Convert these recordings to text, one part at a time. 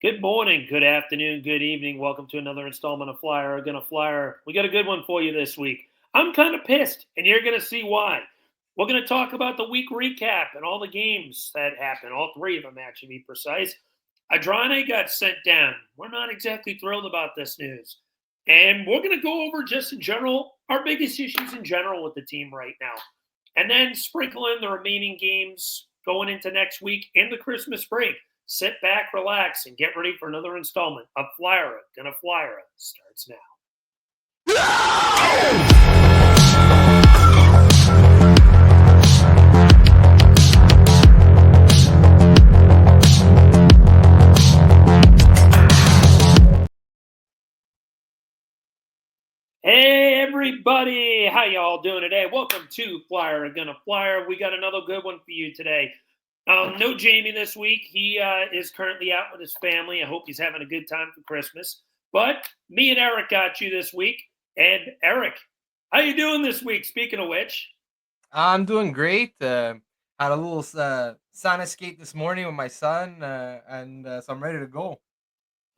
Good morning, good afternoon, good evening. Welcome to another installment of Flyer Gonna Flyer. We got a good one for you this week. I'm kind of pissed, and you're going to see why. We're going to talk about the week recap and all the games that happened, all three of them, actually, to be precise. Adrane got sent down. We're not exactly thrilled about this news. And we're going to go over just in general our biggest issues in general with the team right now. And then sprinkle in the remaining games going into next week and the Christmas break. Sit back, relax, and get ready for another installment of Flyera. Gonna Flyera starts now. Hey everybody, how y'all doing today? Welcome to Flyer Gonna Flyer. We got another good one for you today. No Jamey this week. He is currently out with his family. I hope he's having a good time for Christmas. But me and Eric got you this week. And Eric, how you doing this week? Speaking of which, I'm doing great. Had a little sauna skate this morning with my son, and so I'm ready to go.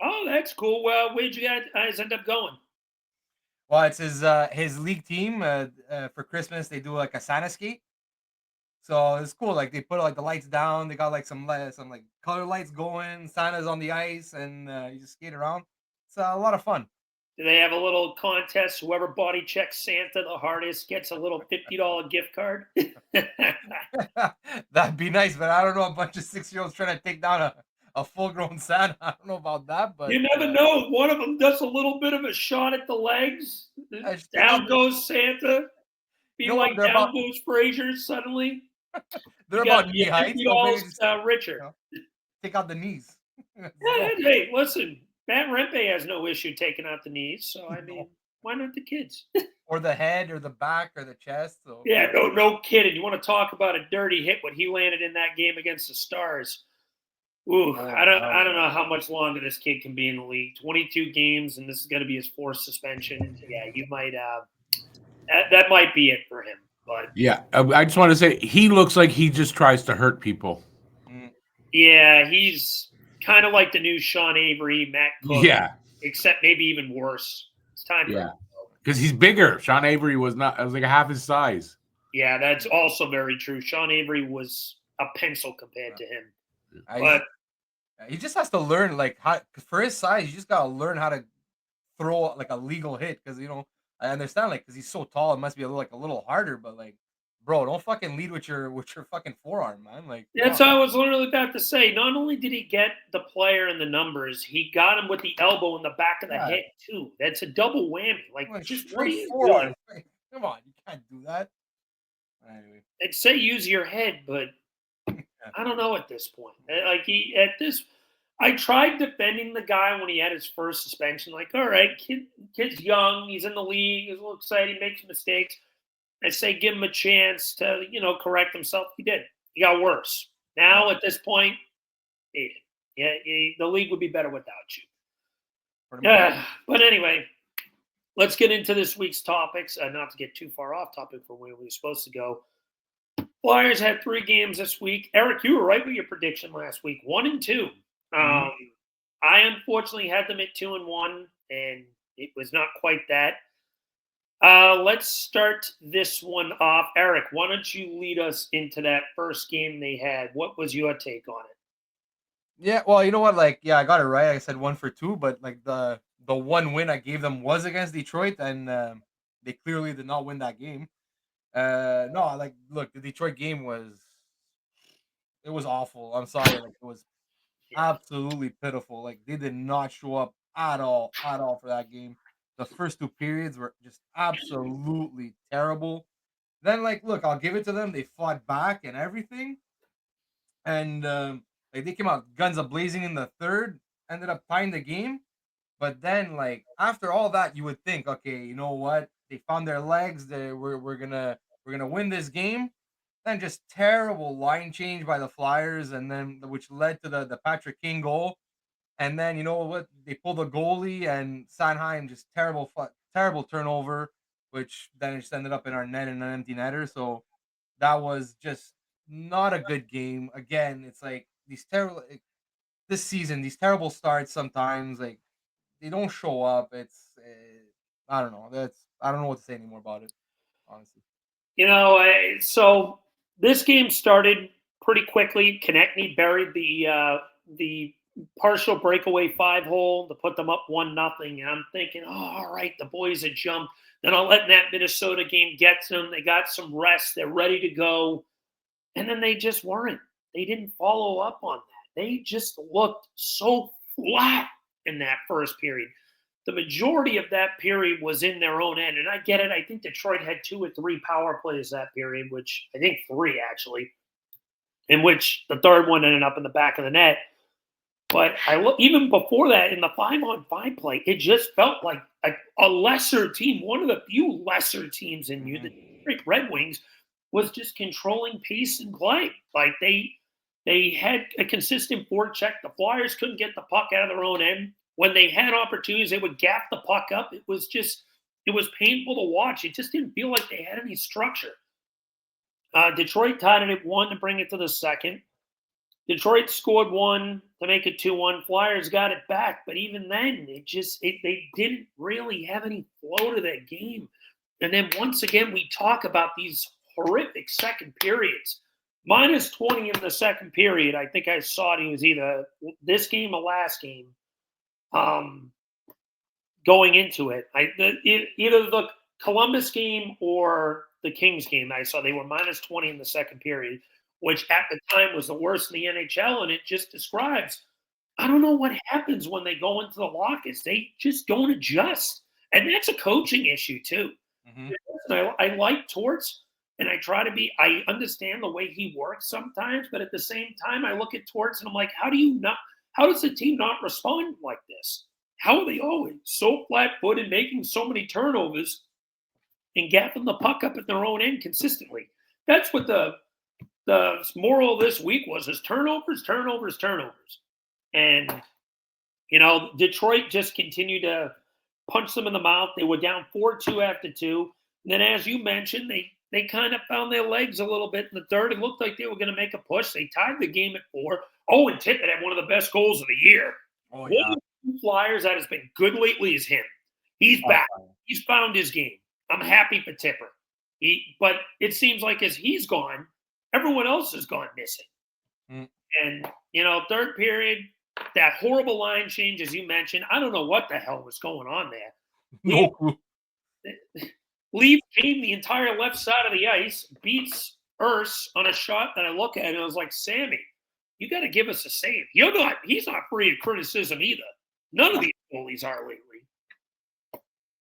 oh, that's cool. Well, where'd you guys end up going? Well, it's his league team. For Christmas, they do like a sauna skate, so it's cool. Like they put like the lights down. They got like some like color lights going. Santa's on the ice, and you just skate around. It's a lot of fun. Do they have a little contest? Whoever body checks Santa the hardest gets a little $50 gift card. That'd be nice, but I don't know a bunch of 6-year-olds trying to take down a full grown Santa. I don't know about that, but You never know. One of them does a little bit of a shot at the legs. I just take out Down goes Santa. you Be know what? like down goes Frazier suddenly. They're You got about knee you height, fifty so maybe dollars just richer. know, take out the knees. Let's Yeah, go. hey, listen, Matt Rempe has no issue taking out the knees. So I No. mean, why not the kids? Or the head or the back or the chest. So Yeah, no kidding. You want to talk about a dirty hit? What he landed in that game against the Stars. Ooh, oh, I that don't was know how much longer this kid can be in the league. 22 games, and this is going to be his fourth suspension. Yeah, you might that might be it for him. But Yeah, I just want to say he looks like he just tries to hurt people. mm, yeah, he's kind of like the new Sean Avery, Matt Cook, Yeah, except maybe even worse. It's time for him yeah, to go. because he's bigger. Sean Avery was not. I was like half his size. Yeah, that's also very true. Sean Avery was a pencil compared to him. I But just, he just has to learn like how 'cause for his size. You just gotta learn how to throw like a legal hit because I understand like because he's so tall, it must be like a little harder. But like, bro, don't fucking lead with your fucking forearm, man. Like, that's what I was literally about to say. Not only did he get the player and the numbers, he got him with the elbow in the back of the yeah, head too. That's a double whammy. Like, like just what are straight you doing? forearm. Like, come on, you can't do that. Anyway, I'd say use your head, but yeah. I don't know at this point. Like he at this, I tried defending the guy when he had his first suspension. Like, all right, kid's young, he's in the league, he's a little excited, he makes mistakes. I say give him a chance to correct himself. He did. He got worse. Yeah, Now at this point, yeah, the league would be better without you. pretty much. Yeah, but anyway, let's get into this week's topics. Not to get too far off topic from where we were supposed to go. Flyers had three games this week. Eric, you were right with your prediction last week, 1-2. Mhm. Um, I unfortunately had them at 2-1, and it was not quite that. Let's start this one off. Eric, why don't you lead us into that first game they had? What was your take on it? Yeah, well, you know what? Like, yeah, I got it right. I said 1 for 2, but like the one win I gave them was against Detroit, and they clearly did not win that game. No, like, look, the Detroit game was awful. I'm sorry, like it was Yeah. absolutely pitiful. Like they did not show up at all for that game. The first two periods were just absolutely terrible. Then, like, look, I'll give it to them. They fought back and everything, and like they came out guns a blazing in the third, ended up tying the game. But then, like after all that, you would think, okay, you know what? They found their legs. We're gonna win this game. Then just terrible line change by the Flyers, and then which led to the Patrick King goal. And then you know what? They pulled the goalie and Sanheim just terrible turnover, which then just ended up in our net and an empty netter. So that was just not a good game. Again, it's like these terrible. this season, these terrible starts sometimes, like, they don't show up. It's I don't know. I don't know what to say anymore about it, honestly. So this game started pretty quickly. Konechny buried the partial breakaway 5-hole to put them up 1-0. And I'm thinking, oh, all right, the boys had jumped. Then I'll let that Minnesota game get them. They got some rest. They're ready to go. And then they just weren't. They didn't follow up on that. They just looked so flat in that first period. The majority of that period was in their own end. And I get it. I think Detroit had 2 or 3 power plays that period, which I think 3 actually, in which the third one ended up in the back of the net. But even before that, in the 5-on-5 play, it just felt like a lesser team, one of the few lesser teams in you. The Detroit Red Wings was just controlling pace and play. Like they had a consistent forecheck. The Flyers couldn't get the puck out of their own end. When they had opportunities, they would gap the puck up. It was painful to watch. It just didn't feel like they had any structure. Detroit tied it at 1 to bring it to the second. Detroit scored 1 to make it 2-1. Flyers got it back, but even then, they didn't really have any flow to that game. And then once again, we talk about these horrific second periods. Minus 20 in the second period. I think I saw it. He was either this game or last game. Going into it, either the Columbus game or the Kings game, I saw they were minus 20 in the second period, which at the time was the worst in the NHL. And it just describes, I don't know what happens when they go into the lockers. They just don't adjust. And that's a coaching issue too. Mm-hmm. I like Torts, and I understand the way he works sometimes, but at the same time, I look at Torts and I'm like, how does the team not respond like this? How are they always so flat-footed, making so many turnovers and gapping the puck up at their own end consistently? That's what the moral of this week was: is turnovers. And, Detroit just continued to punch them in the mouth. They were down 4-2 after 2. And then, as you mentioned, they kind of found their legs a little bit in the third. It looked like they were going to make a push. They tied the game at 4. Oh, and Tippett had one of the best goals of the year. Oh, yeah. One of the Flyers that has been good lately is him. He's back. He's found his game. I'm happy for Tipper. But it seems like as he's gone, everyone else has gone missing. And, third period, that horrible line change, as you mentioned, I don't know what the hell was going on there. No clue. Leaf came the entire left side of the ice, beats Urs on a shot that I look at and I was like, Sammy, you got to give us a save. He's not free of criticism either. None of these goalies are lately.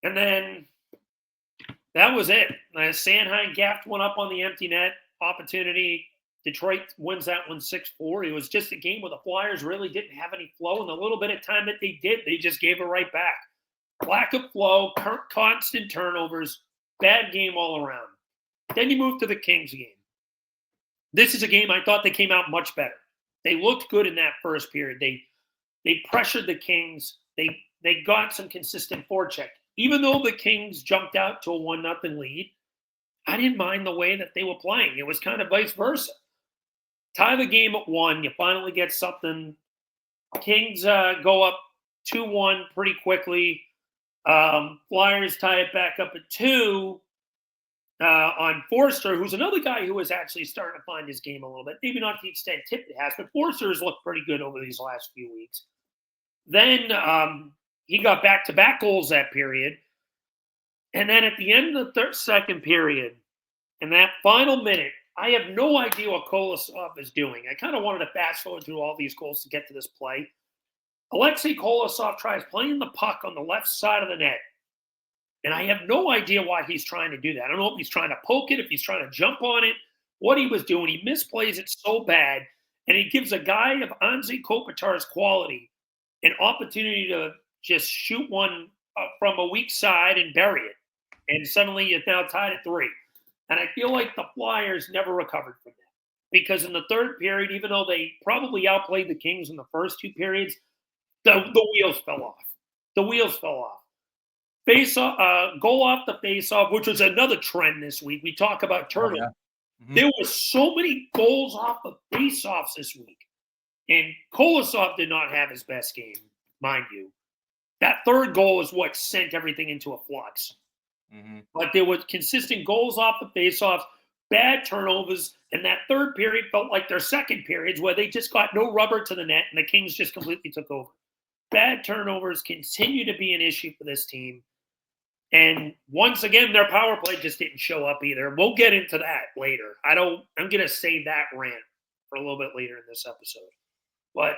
And then that was it. Sanheim gapped one up on the empty net opportunity. Detroit wins that one 6-4. It was just a game where the Flyers really didn't have any flow. And the little bit of time that they did, they just gave it right back. Lack of flow, constant turnovers, bad game all around. Then you move to the Kings game. This is a game I thought they came out much better. They looked good in that first period. They pressured the Kings. They got some consistent forecheck. Even though the Kings jumped out to a 1-0 lead, I didn't mind the way that they were playing. It was kind of vice versa. Tie the game at 1. You finally get something. Kings go up 2-1 pretty quickly. Flyers tie it back up at 2 on Forster, who's another guy who is actually starting to find his game a little bit. Maybe not to the extent Tippett has, but Forster has looked pretty good over these last few weeks. Then he got back-to-back goals that period. And then at the end of the second period, in that final minute, I have no idea what Kolosov is doing. I kind of wanted to fast forward through all these goals to get to this play. Alexei Kolosov tries playing the puck on the left side of the net. And I have no idea why he's trying to do that. I don't know if he's trying to poke it, if he's trying to jump on it, what he was doing. He misplays it so bad. And he gives a guy of Anze Kopitar's quality an opportunity to just shoot one from a weak side and bury it. And suddenly it's now tied at 3. And I feel like the Flyers never recovered from that. Because in the third period, even though they probably outplayed the Kings in the first 2 periods, the wheels fell off. The wheels fell off. Goal off the face-off, which was another trend this week. We talk about turnovers. Oh, yeah. Mm-hmm. There were so many goals off of face-offs this week. And Kolosov did not have his best game, mind you. That third goal is what sent everything into a flux. Mm-hmm. But there were consistent goals off the faceoffs, bad turnovers, and that third period felt like their second periods where they just got no rubber to the net and the Kings just completely took over. Bad turnovers continue to be an issue for this team. And once again, their power play just didn't show up either. We'll get into that later. I'm going to save that rant for a little bit later in this episode. But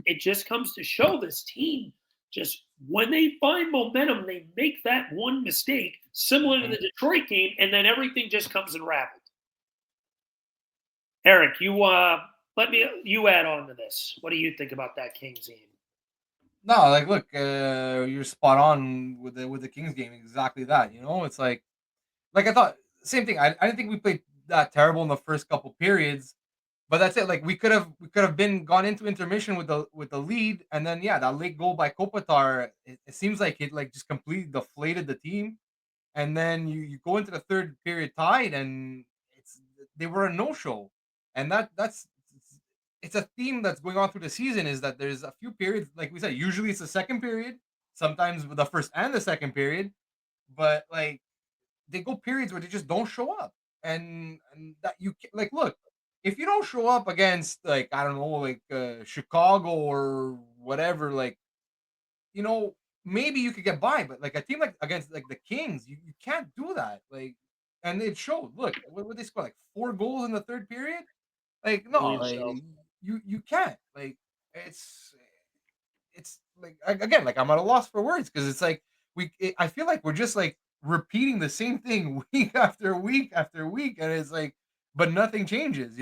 it just comes to show this team, just when they find momentum, they make that one mistake, similar to the Detroit game, and then everything just comes unraveled. Eric, you add on to this. What do you think about that Kings game? No, like, look, you're spot on with the Kings game. Exactly that. It's like I thought same thing. I didn't think we played that terrible in the first couple periods, but that's it. Like we could have been gone into intermission with the lead, and then that late goal by Kopitar. It seems like it like just completely deflated the team, and then you go into the third period tied, and they were a no show, and that's it's a theme that's going on through the season is that there's a few periods, like we said, usually it's the second period, sometimes with the first and the second period, but like they go periods where they just don't show up, and that like look, if you don't show up against like I don't know like Chicago or whatever, like you know maybe you could get by, but like a team like against like the Kings, you can't do that. Like, and it showed. Look, what they score like 4 goals in the third period. Like I no, believe like so. you can't. Like it's it's like again, like I'm at a loss for words because it's like I feel like we're just like repeating the same thing week after week after week, and it's like, but nothing changes.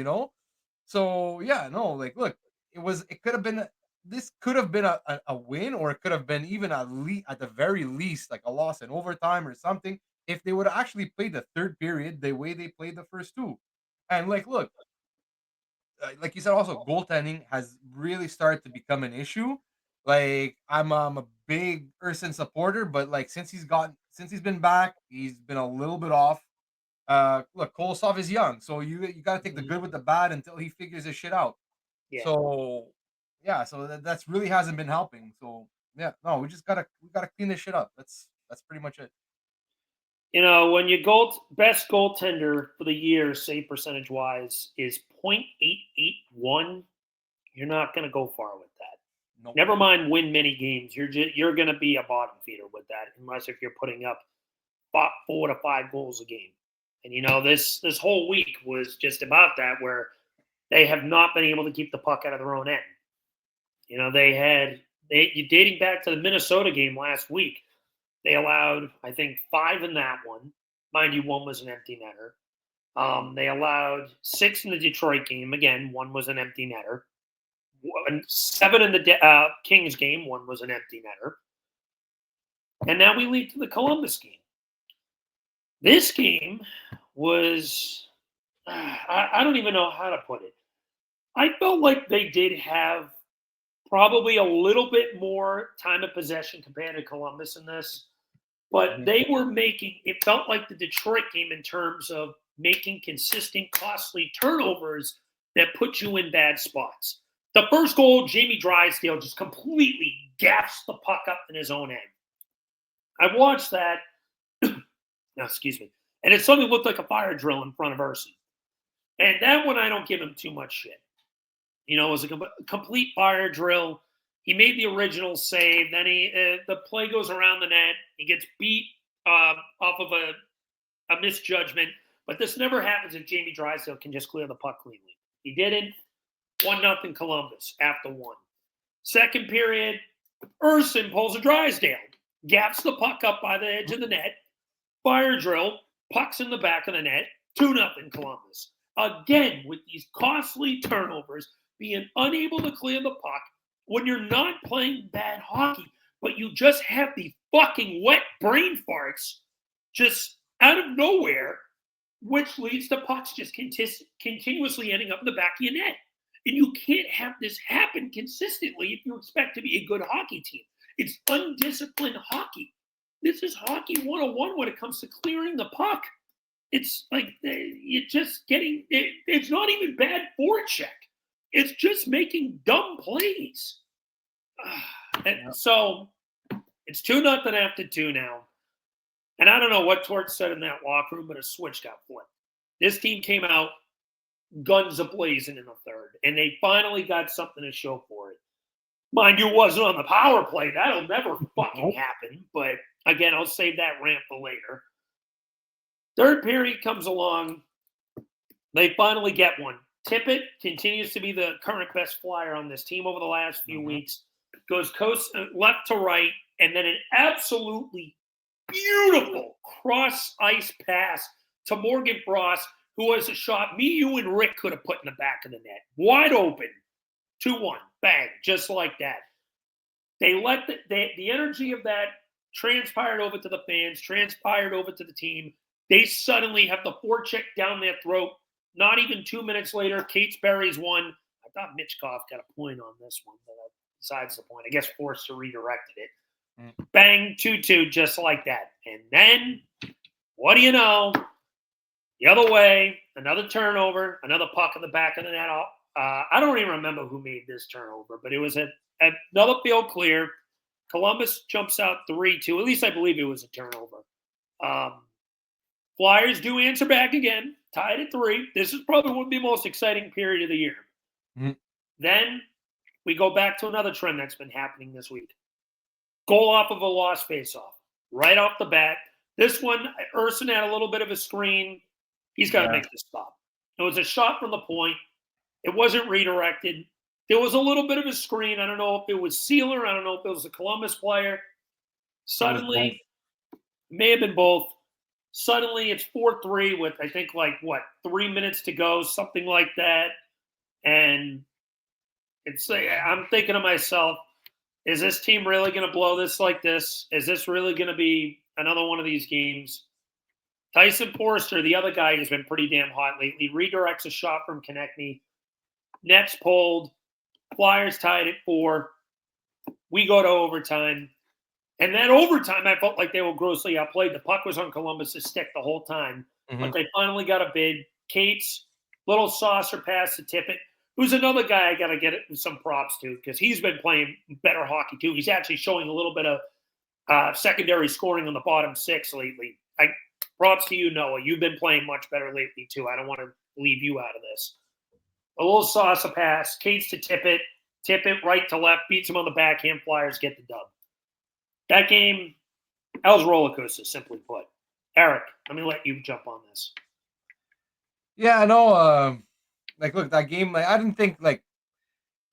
So yeah, no, like look, it could have been this could have been a win, or it could have been even at the very least like a loss in overtime or something if they would have actually played the third period the way they played the first two. And like, look, like you said, also goaltending has really started to become an issue. Like I'm a big Urson supporter, but like since he's been back, he's been a little bit off. Look, Kolosov is young, so you got to take the good with the bad until he figures his shit out. Yeah. So yeah, so that's really hasn't been helping. So yeah, no, we gotta clean this shit up. That's pretty much it. When your best goaltender for the year, save percentage wise, is .881, you're not going to go far with that. No, Never mind win many games. You're going to be a bottom feeder with that, unless if you're putting up 4 to 5 goals a game. And this whole week was just about that, where they have not been able to keep the puck out of their own end. Dating back to the Minnesota game last week, they allowed, I think, 5 in that one. Mind you, one was an empty netter. They allowed 6 in the Detroit game. Again, one was an empty netter. 7 in the Kings game. One was an empty netter. And now we lead to the Columbus game. This game was, I don't even know how to put it. I felt like they did have probably a little bit more time of possession compared to Columbus in this. But they were it felt like the Detroit game in terms of making consistent, costly turnovers that put you in bad spots. The first goal, Jamey Drysdale just completely gaffs the puck up in his own end. I watched that, excuse me, and it suddenly looked like a fire drill in front of Urson. And that one, I don't give him too much shit. It was a complete fire drill. He made the original save. Then the play goes around the net. He gets beat off of a misjudgment. But this never happens if Jamey Drysdale can just clear the puck cleanly. He didn't. 1-0 Columbus after 1. Second period, Urson pulls a Drysdale. Gaps the puck up by the edge of the net. Fire drill. Puck's in the back of the net. 2-0 Columbus. Again, with these costly turnovers, being unable to clear the puck, when you're not playing bad hockey, but you just have the fucking wet brain farts just out of nowhere, which leads to pucks just continuously ending up in the back of your net. And you can't have this happen consistently if you expect to be a good hockey team. It's undisciplined hockey. This is hockey 101 when it comes to clearing the puck. It's like you're just getting – it's not even bad forecheck. it's just making dumb plays. And so it's 2-0 after 2 now. And I don't know what Torch said in that locker room, but a switch got flipped. This team came out guns a-blazing in the third, and they finally got something to show for it. Mind you, it wasn't on the power play. That'll never fucking happen. But again, I'll save that rant for later. Third period comes along. They finally get one. Tippett continues to be the current best flyer on this team over the last few weeks. Goes coast left to right, and then an absolutely beautiful cross-ice pass to Morgan Frost, who has a shot me, you, and Rick could have put in the back of the net. Wide open. 2-1. Bang. Just like that. They let the energy of that transpired over to the fans, transpired over to the team. They suddenly have the forecheck down their throat. Not even 2 minutes later, Kate's Berry's won. I thought Mitchkov got a point on this one, but besides the point, I guess Forster redirected it. Bang, 2-2, just like that. And then, what do you know? The other way, another turnover, another puck in the back of the net. I don't even remember who made this turnover, but it was another field clear. Columbus jumps out 3-2. At least I believe it was a turnover. Flyers do answer back again, tied at 3. This is probably one of the most exciting period of the year. Then we go back to another trend that's been happening this week. Goal off of a lost faceoff. Right off the bat. This one, Urson had a little bit of a screen. He's got to make this stop. It was a shot from the point. It wasn't redirected. There was a little bit of a screen. I don't know if it was Sealer. I don't know if it was a Columbus player. Suddenly, may have been both. Suddenly, it's 4-3 with, I think, 3 minutes to go, something like that. And I'm thinking to myself, is this team really going to blow this like this? Is this really going to be another one of these games? Tyson Forster, the other guy who's been pretty damn hot lately, redirects a shot from Konechny. Net's pulled. Flyers tied at 4. We go to overtime. And that overtime, I felt like they were grossly outplayed. The puck was on Columbus's stick the whole time. But they finally got a bid. Cates, little saucer pass to Tippett, who's another guy I got to get some props to because he's been playing better hockey too. He's actually showing a little bit of secondary scoring on the bottom 6 lately. Props to you, Noah. You've been playing much better lately too. I don't want to leave you out of this. A little saucer pass. Cates to Tippett. Tippett right to left. Beats him on the backhand. Flyers get the dub. That game, that was roller coaster, simply put. Eric, let me let you jump on this. Yeah, I know. Look, that game, I didn't think,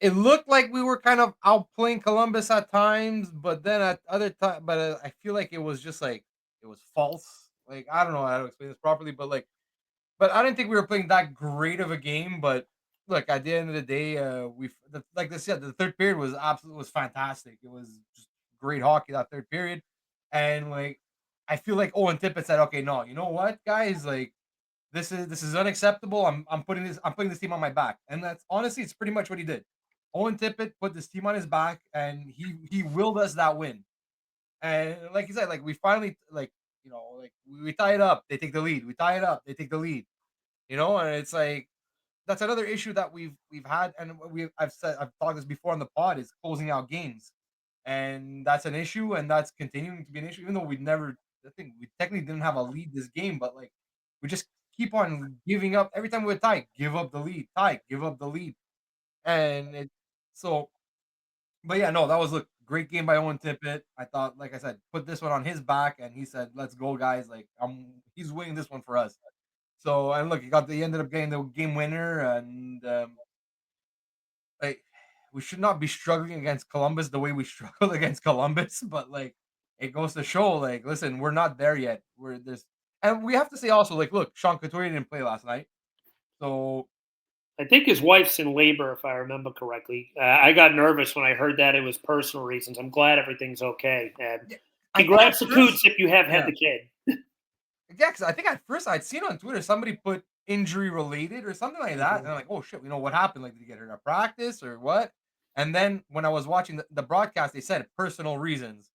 it looked like we were kind of outplaying Columbus at times, but then at other times, I feel like it was just, it was false. I don't know how to explain this properly, but I didn't think we were playing that great of a game, but look, at the end of the day, like I said, the third period was fantastic. It was just great hockey, that third period. And I feel like Owen Tippett said, okay, no, you know what, guys, this is unacceptable. I'm putting this team on my back. And that's honestly, it's pretty much what he did. Owen Tippett put this team on his back and he willed us that win. And like you said, we finally we tie it up, they take the lead. We tie it up, they take the lead. And it's that's another issue that we've had, and I've talked this before on the pod, is closing out games. And that's an issue, and that's continuing to be an issue, even though we technically didn't have a lead this game, but we just keep on giving up every time we tie, give up the lead, give up the lead. And but yeah, no, that was a great game by Owen Tippett. I thought, like I said, put this one on his back, and he said, "Let's go, guys! He's winning this one for us." So, and look, he ended up getting the game winner, and we should not be struggling against Columbus the way we struggled against Columbus, but it goes to show, listen, we're not there yet. And we have to say also, look, Sean Couturier didn't play last night, so. I think his wife's in labor, if I remember correctly. I got nervous when I heard that it was personal reasons. I'm glad everything's okay. And congrats to Coots if you have had the kid. Yeah, because I think at first I'd seen on Twitter somebody put injury related or something like that. And I'm like, oh shit, what happened? Did he get hurt at practice or what? And then when I was watching the broadcast, they said personal reasons.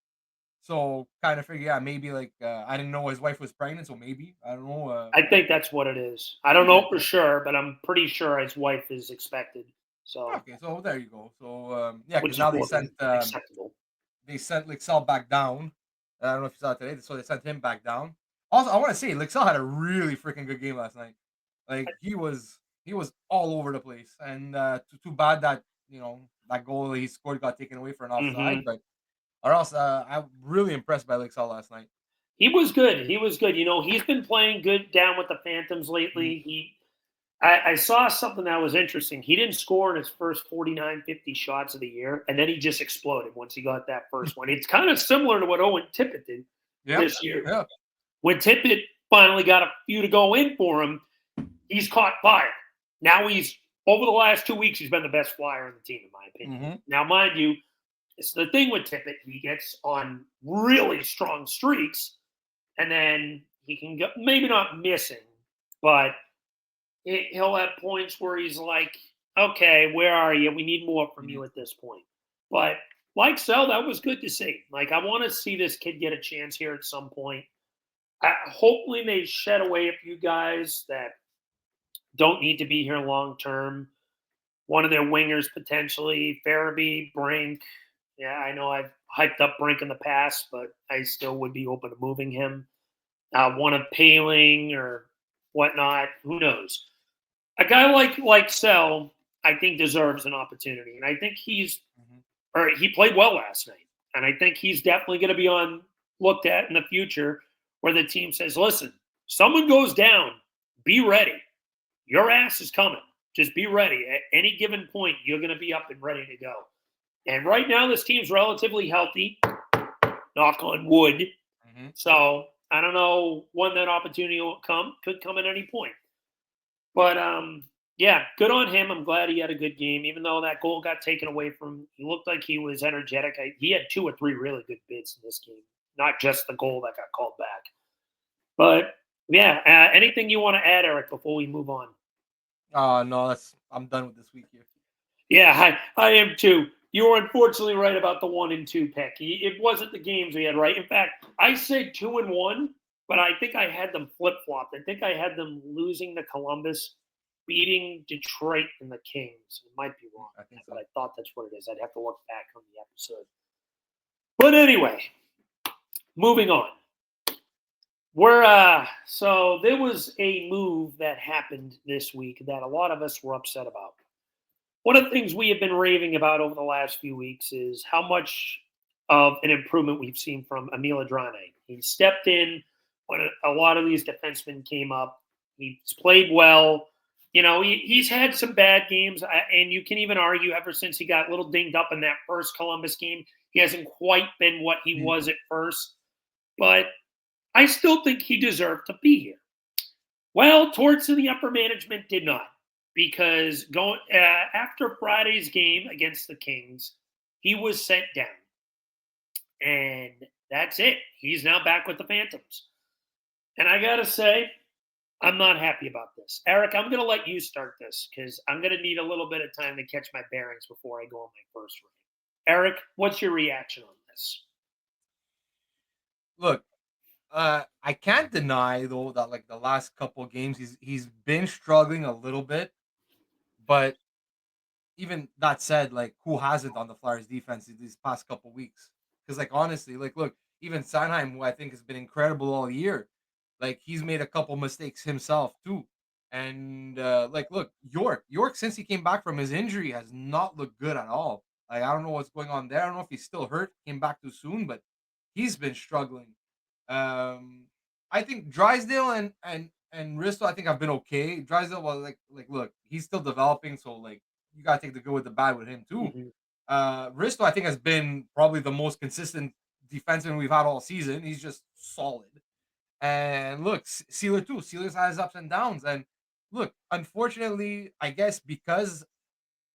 So kind of figure, maybe I didn't know his wife was pregnant, so maybe I don't know. I think that's what it is. I don't know for sure, but I'm pretty sure his wife is expected. So, Okay, so there you go. So yeah, because which is now more than acceptable. they sent Lixell back down. I don't know if you saw it today, so they sent him back down. Also, I want to say Lixell had a really freaking good game last night. Like he was all over the place, and too bad that that goal he scored got taken away for an offside. Hmm. But or else, I'm really impressed by Lixell last night. He was good. He was good. He's been playing good down with the Phantoms Mhm. lately. I saw something that was interesting. He didn't score in his first 49, 50 shots of the year, and then he just exploded once he got that first one. It's kind of similar to what Owen Tippett did Yeah, this year. yeah. When Tippett finally got a few to go in for him, he's caught fire. Now over the last 2 weeks, he's been the best flyer on the team, in my opinion. Hmm. Now, mind you, it's the thing with Tippett. He gets on really strong streaks, and then he can go, maybe not missing, but he'll have points where he's like, okay, where are you? We need more from Hmm. you at this point. But like Sell, that was good to see. Like, I want to see this kid get a chance here at some point. Hopefully, they shed away a few guys that don't need to be here long term. One of their wingers potentially, Farabee, Brink. Yeah, I know I've hyped up Brink in the past, but I still would be open to moving him. One of Paling or whatnot. Who knows? A guy like Sell, I think deserves an opportunity, and I think Hmm. he played well last night, and I think he's definitely going to be looked at in the future, where the team says, "Listen, someone goes down, be ready. Your ass is coming. Just be ready. At any given point, you're going to be up and ready to go." And right now, this team's relatively healthy. Knock on wood. Hmm. So I don't know when that opportunity will come. Could come at any point. But yeah, good on him. I'm glad he had a good game, even though that goal got taken away from him. He looked like he was energetic. He had 2 or 3 really good bids in this game, not just the goal that got called back. But yeah, anything you want to add, Eric, before we move on? No, I'm done with this week here. Yeah, I am too. You were unfortunately right about the 1-2 pick. It wasn't the games we had right. In fact, I said 2-1, but I think I had them flip flopped. I think I had them losing to Columbus, beating Detroit and the Kings. I might be wrong, I think but so. I thought that's what it is. I'd have to look back on the episode. But anyway, moving on. So there was a move that happened this week that a lot of us were upset about. One of the things we have been raving about over the last few weeks is how much of an improvement we've seen from Emil Adrane. He stepped in when a lot of these defensemen came up. He's played well. He's had some bad games, and you can even argue ever since he got a little dinged up in that first Columbus game, he hasn't quite been what he Mhm. was at first. But I still think he deserved to be here. Well, Torts and the upper management did not, because going after Friday's game against the Kings, he was sent down, and that's it. He's now back with the Phantoms, and I gotta say, I'm not happy about this. Eric, I'm gonna let you start this because I'm gonna need a little bit of time to catch my bearings before I go on my first rant. Eric, what's your reaction on this? Look, I can't deny though that like the last couple games he's been struggling a little bit, but even that said, like who hasn't on the Flyers defense these past couple weeks? Because like honestly, like look, even Sanheim, who I think has been incredible all year, like he's made a couple mistakes himself too. And like look, York since he came back from his injury has not looked good at all. Like I don't know what's going on there. I don't know if he's still hurt, came back too soon, but he's been struggling. Um, I think Drysdale and Risto, I think I've been okay. Drysdale was like look, he's still developing, so like you gotta take the good with the bad with him too. Mhm. Risto, I think, has been probably the most consistent defenseman we've had all season. He's just solid. And look, Sealer too. Sealer's has ups and downs. And look, unfortunately, I guess because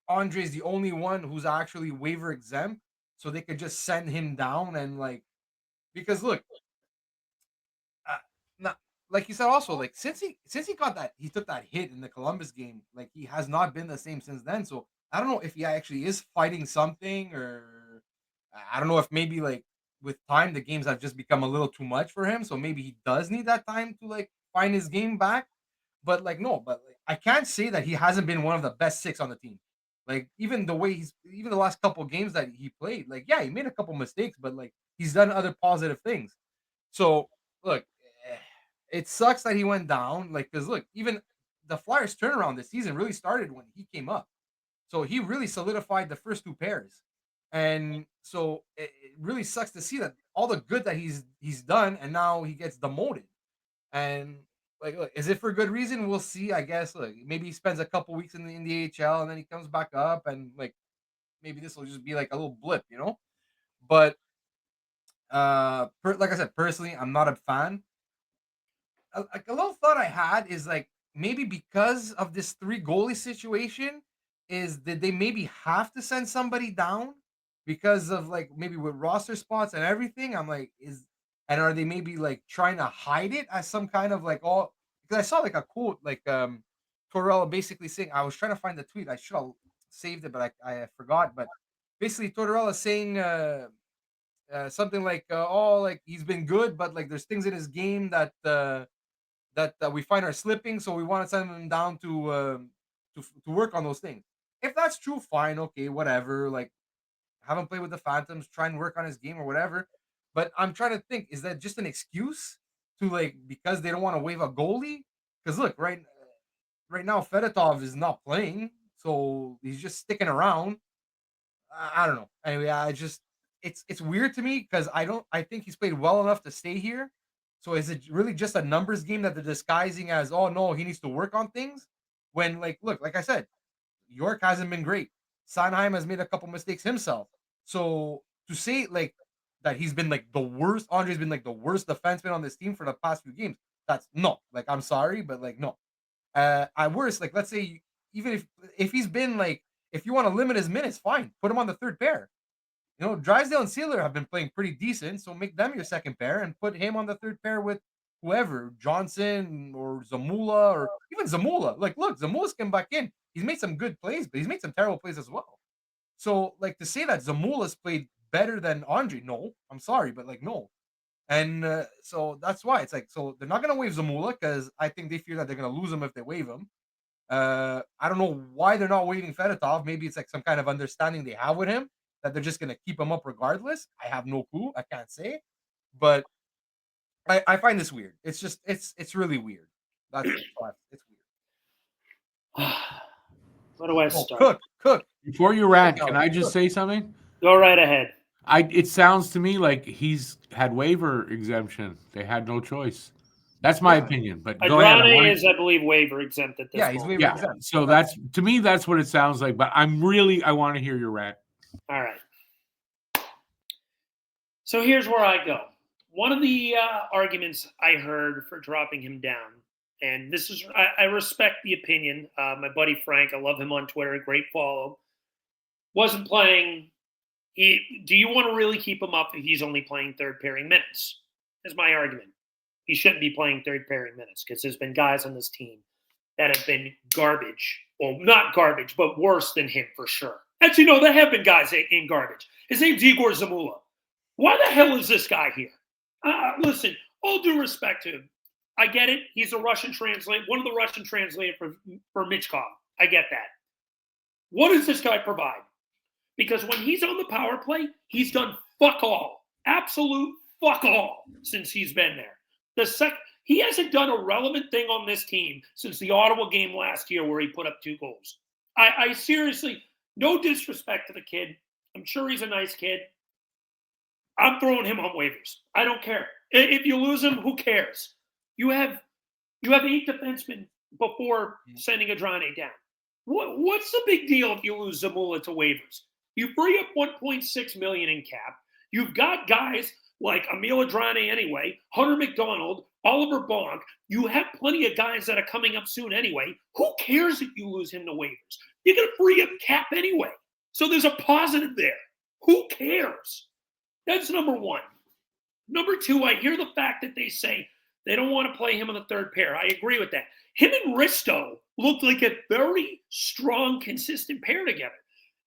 Andre's the only one who's actually waiver exempt, so they could just send him down and like because look, uh, not like you said also like since he got that he took that hit in the Columbus game, like he has not been the same since then. So I don't know if he actually is fighting something or I don't know if maybe like with time the games have just become a little too much for him. So maybe he does need that time to like find his game back. But like no, but like, I can't say that he hasn't been one of the best 6 on the team. Like even the way even the last couple games that he played, like yeah, he made a couple mistakes, but like he's done other positive things. So look, it sucks that he went down. Like because look, even the Flyers turnaround this season really started when he came up. So he really solidified the first two pairs. And so it really sucks to see that all the good that he's done, and now he gets demoted. And like, look, is it for good reason? We'll see. I guess. Like, maybe he spends a couple weeks in the AHL, and then he comes back up, and like maybe this will just be like a little blip, you know. But like I said, personally, I'm not a fan. Like a little thought I had is like maybe because of this three goalie situation, is did they maybe have to send somebody down because of like maybe with roster spots and everything? I'm like, and are they maybe like trying to hide it as some kind of like all because I saw like a quote like Tortorella basically saying I was trying to find the tweet. I should have saved it, but I forgot. But basically Tortorella saying something like oh like he's been good, but like there's things in his game that that we find are slipping, so we want to send them down to work on those things. If that's true, fine, okay, whatever. Like, have him play with the Phantoms, try and work on his game or whatever. But I'm trying to think: is that just an excuse to like because they don't want to waive a goalie? Because look, right now Fedotov is not playing, so he's just sticking around. I don't know. Anyway, I just it's weird to me because I think he's played well enough to stay here. So is it really just a numbers game that they're disguising as oh no, he needs to work on things? When like look, like I said, York hasn't been great. Sanheim has made a couple mistakes himself. So to say like that he's been like the worst, Andre's been like the worst defenseman on this team for the past few games. That's no, like I'm sorry, but like no. At worst, like let's say even if he's been like if you want to limit his minutes, fine, put him on the third pair. You know, Drysdale and Sealer have been playing pretty decent, so make them your second pair and put him on the third pair with whoever, Johnson or Zamula or even Zamula. Like, look, Zamula's come back in. He's made some good plays, but he's made some terrible plays as well. So, like to say that Zamula's played better than Andre, no, I'm sorry, but like no. And so that's why it's like so they're not gonna waive Zamula because I think they fear that they're gonna lose him if they waive him. I don't know why they're not waiting Fedotov. Maybe it's like some kind of understanding they have with him that they're just gonna keep him up regardless. I have no clue. I can't say, but I find this weird. It's just it's really weird. That's it's weird. Where do I Oh, start? Cook. Before you rant, can I just say something? Go right ahead. It sounds to me like he's had waiver exemption. They had no choice. That's my opinion. But go ahead. Adrane is, I believe, waiver exempt at this Yeah, he's moment. waiver exempt. So that's to me, that's what it sounds like. But I want to hear your rant. All right. So here's where I go. One of the arguments I heard for dropping him down, and this is, I respect the opinion. My buddy Frank, I love him on Twitter, great follow. Wasn't playing. Do you want to really keep him up if he's only playing third pairing minutes? Is my argument. He shouldn't be playing third pairing minutes because there's been guys on this team that have been garbage. Well, not garbage, but worse than him for sure. Actually, no, there have been guys in garbage. His name's Igor Zamula. Why the hell is this guy here? Listen, all due respect to him. I get it. He's a Russian translator, one of the Russian translators for Michkov. I get that. What does this guy provide? Because when he's on the power play, he's done fuck all. Absolute fuck all since he's been there. He hasn't done a relevant thing on this team since the Ottawa game last year where he put up 2 goals. I seriously, no disrespect to the kid. I'm sure he's a nice kid. I'm throwing him on waivers. I don't care. If you lose him, who cares? You have 8 defensemen before sending Adrane down. What's the big deal if you lose Zamula to waivers? You free up $1.6 million in cap. You've got guys like Emil Adrane anyway, Hunter McDonald, Oliver Bonk. You have plenty of guys that are coming up soon anyway. Who cares if you lose him to waivers? You're going to free up cap anyway. So there's a positive there. Who cares? That's number one. Number two, I hear the fact that they say they don't want to play him on the third pair. I agree with that. Him and Risto looked like a very strong, consistent pair together.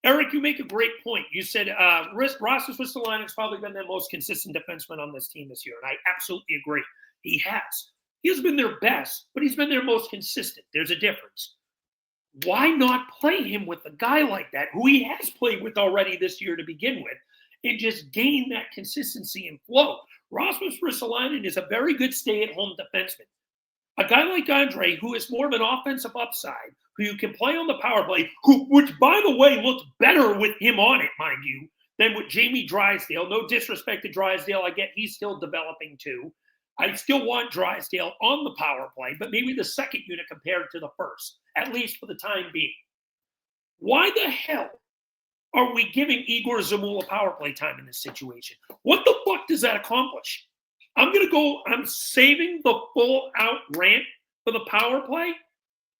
Eric, you make a great point. You said Rasmus Ristolainen's probably been the most consistent defenseman on this team this year, and I absolutely agree. He has. He has been their best, but he's been their most consistent. There's a difference. why not play him with a guy like that, who he has played with already this year to begin with, and just gain that consistency and flow? Rasmus Ristolainen is a very good stay-at-home defenseman. A guy like Andre, who is more of an offensive upside, who you can play on the power play, which, by the way, looks better with him on it, mind you, than with Jamey Drysdale. No disrespect to Drysdale. I get he's still developing too. I still want Drysdale on the power play, but maybe the second unit compared to the first, at least for the time being. Why the hell are we giving Igor Zamula power play time in this situation? What the fuck does that accomplish? I'm saving the full out rant for the power play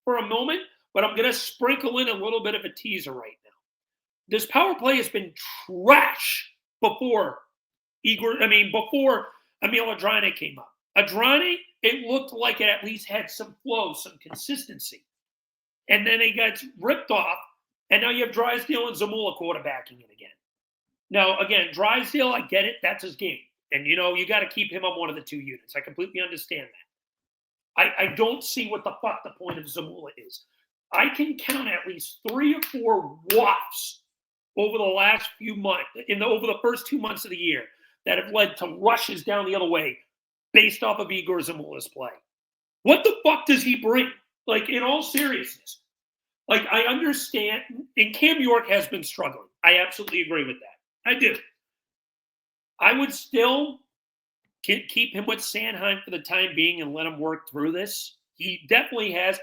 for a moment, but I'm going to sprinkle in a little bit of a teaser right now. This power play has been trash before before Emil Adrane came up. Adrane, it looked like it at least had some flow, some consistency. And then it got ripped off, and now you have Drysdale and Zamula quarterbacking it again. Now, again, Drysdale, I get it. That's his game. And, you got to keep him on one of the two units. I completely understand that. I don't see what the fuck the point of Zamula is. I can count at least 3 or 4 wafts over the last few months, over the first 2 months of the year, that have led to rushes down the other way based off of Igor Zamula's play. What the fuck does he bring? Like, in all seriousness. Like, I understand, and Cam York has been struggling. I absolutely agree with that. I do. I would still keep him with Sanheim for the time being and let him work through this. He definitely has.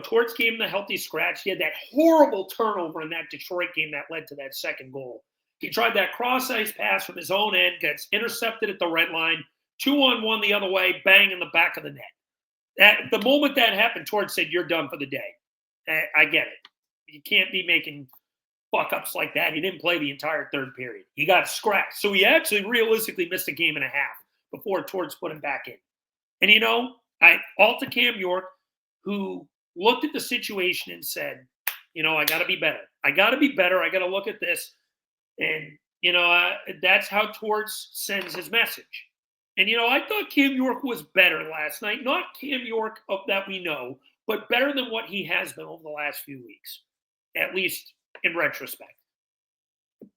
Torts gave him the healthy scratch. He had that horrible turnover in that Detroit game that led to that second goal. He tried that cross-ice pass from his own end, gets intercepted at the red line, 2-on-1 the other way, bang in the back of the net. The moment that happened, Torts said, "You're done for the day." I get it. You can't be making fuck-ups like that. He didn't play the entire third period. He got scratched. So he actually realistically missed a game and a half before Torts put him back in. And, Alta Cam York, who looked at the situation and said, I got to be better. I got to be better. I got to look at this. And, that's how Torts sends his message. And, I thought Cam York was better last night. Not Cam York that we know, but better than what he has been over the last few weeks, at least in retrospect.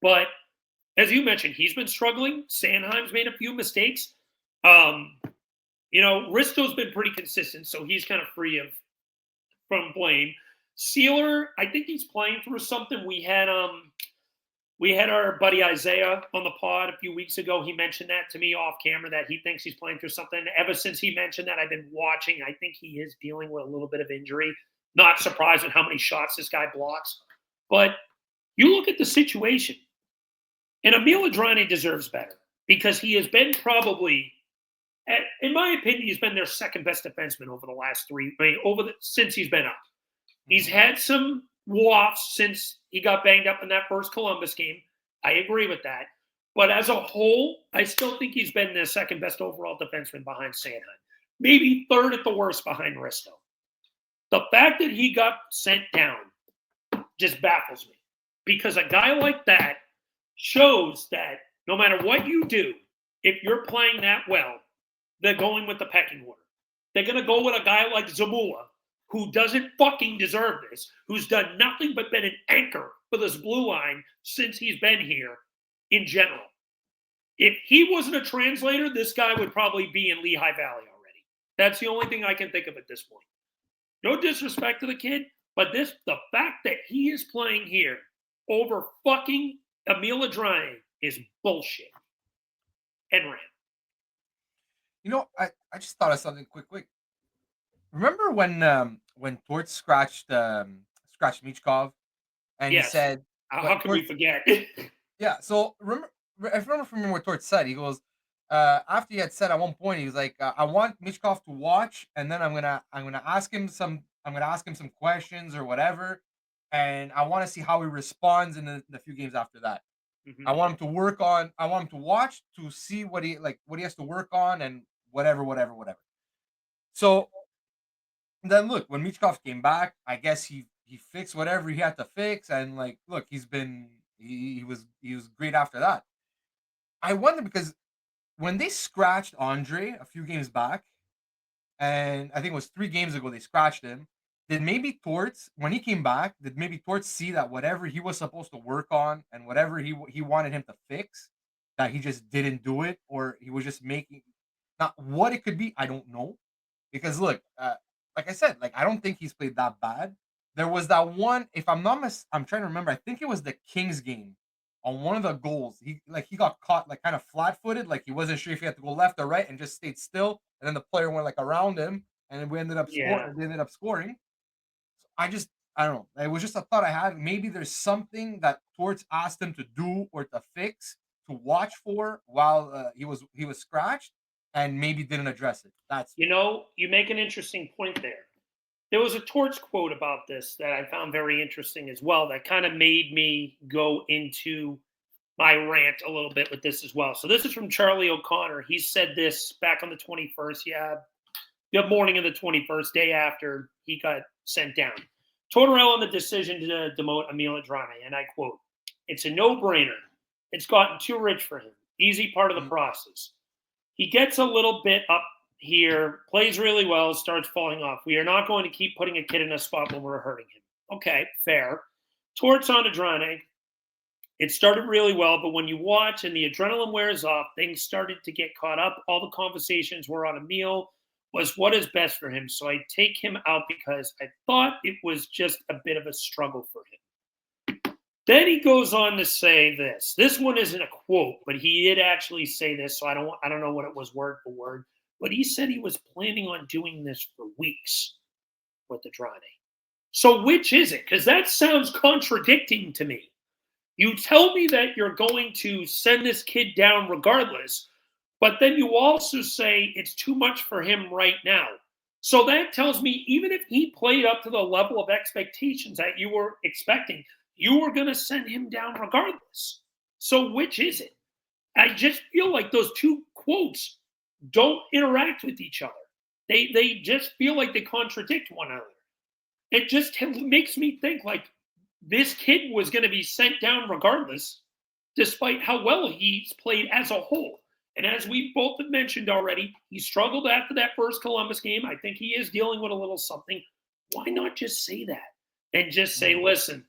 But as you mentioned, he's been struggling. Sanheim's made a few mistakes. Risto's been pretty consistent, so he's kind of free from blame. Sealer, I think he's playing through something. We had our buddy Isaiah on the pod a few weeks ago. He mentioned that to me off camera, that he thinks he's playing through something. Ever since he mentioned that, I've been watching. I think he is dealing with a little bit of injury. Not surprised at how many shots this guy blocks. But you look at the situation, and Emil Adrane deserves better, because he has been probably, in my opinion, he's been their second best defenseman over the last since he's been up. He's had some wafts since he got banged up in that first Columbus game. I agree with that. But as a whole, I still think he's been the second best overall defenseman behind Sanheim. Maybe third at the worst behind Risto. The fact that he got sent down just baffles me. Because a guy like that shows that no matter what you do, if you're playing that well, they're going with the pecking order. They're going to go with a guy like Zamula, who doesn't fucking deserve this, who's done nothing but been an anchor for this blue line since he's been here in general. If he wasn't a translator, this guy would probably be in Lehigh Valley already. That's the only thing I can think of at this point. No disrespect to the kid, but the fact that he is playing here over fucking Emil Adrane is bullshit. And rant. I just thought of something quick. Remember when Torts scratched Michkov, and Yes. he said, "How can we forget?" Yeah. So I remember what Torts said. He goes, after he had said at one point, he was like, "I want Michkov to watch, and then I'm gonna ask him some questions or whatever, and I want to see how he responds in the few games after that. Mhm. I want him to watch to see what he has to work on and whatever. So then look, when Michkov came back, I guess he fixed whatever he had to fix, and look, he was great after that. I wonder, because when they scratched Andre a few games back, and I think it was 3 games ago they scratched him, did maybe Torts, when he came back, did maybe Torts see that whatever he was supposed to work on and whatever he wanted him to fix, that he just didn't do it, or he was just making, not what it could be, I don't know. Because look, like I said, like I don't think he's played that bad. There was that one, if I'm not I'm trying to remember. I think it was the Kings game. On one of the goals, he got caught like kind of flat-footed, like he wasn't sure if he had to go left or right, and just stayed still. And then the player went like around him, and then we ended up Yeah. scoring. They ended up scoring. I don't know. It was just a thought I had. Maybe there's something that Torts asked him to do or to fix, to watch for while he was scratched, and maybe didn't address it. That's You make an interesting point there. There was a Torch quote about this that I found very interesting as well that kind of made me go into my rant a little bit with this as well. So this is from Charlie O'Connor. He said this back on the 21st. Yeah, the morning of the 21st, day after he got sent down. Tortorella on the decision to demote Emil Adrane, and I quote, "It's a no-brainer. It's gotten too rich for him. Easy part of the process. He gets a little bit up here, plays really well, starts falling off. We are not going to keep putting a kid in a spot when we're hurting him." Okay, fair. Torts on Adrane. It started really well, but when you watch and the adrenaline wears off, things started to get caught up. All the conversations were on Emil, was what is best for him. So I take him out because I thought it was just a bit of a struggle for him. Then he goes on to say this. This one isn't a quote, but he did actually say this, so I don't know what it was word for word. But he said he was planning on doing this for weeks with Adrane. So which is it? Because that sounds contradicting to me. You tell me that you're going to send this kid down regardless, but then you also say it's too much for him right now. So that tells me even if he played up to the level of expectations that you were expecting, you were going to send him down regardless. So which is it? I just feel like those two quotes don't interact with each other. They just feel like they contradict one another. It just makes me think like this kid was going to be sent down regardless, despite how well he's played as a whole. And as we both have mentioned already, he struggled after that first Columbus game. I think he is dealing with a little something. Why not just say that and just say, listen,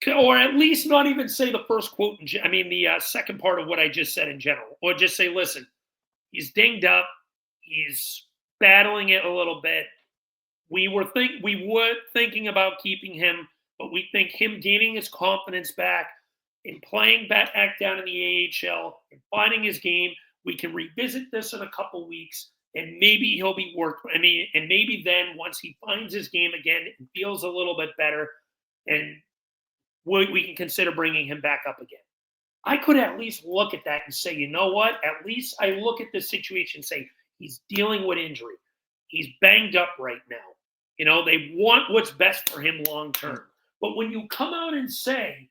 or at least not even say the first quote, the second part of what I just said in general, or just say, listen, he's dinged up, he's battling it a little bit. We were thinking about keeping him, but we think him gaining his confidence back and playing back down in the AHL and finding his game, we can revisit this in a couple weeks, and maybe he'll be worked. And maybe then once he finds his game again and feels a little bit better, and we can consider bringing him back up again. I could at least look at that and say, you know what? At least I look at this situation and say, he's dealing with injury. He's banged up right now. They want what's best for him long term. But when you come out and say,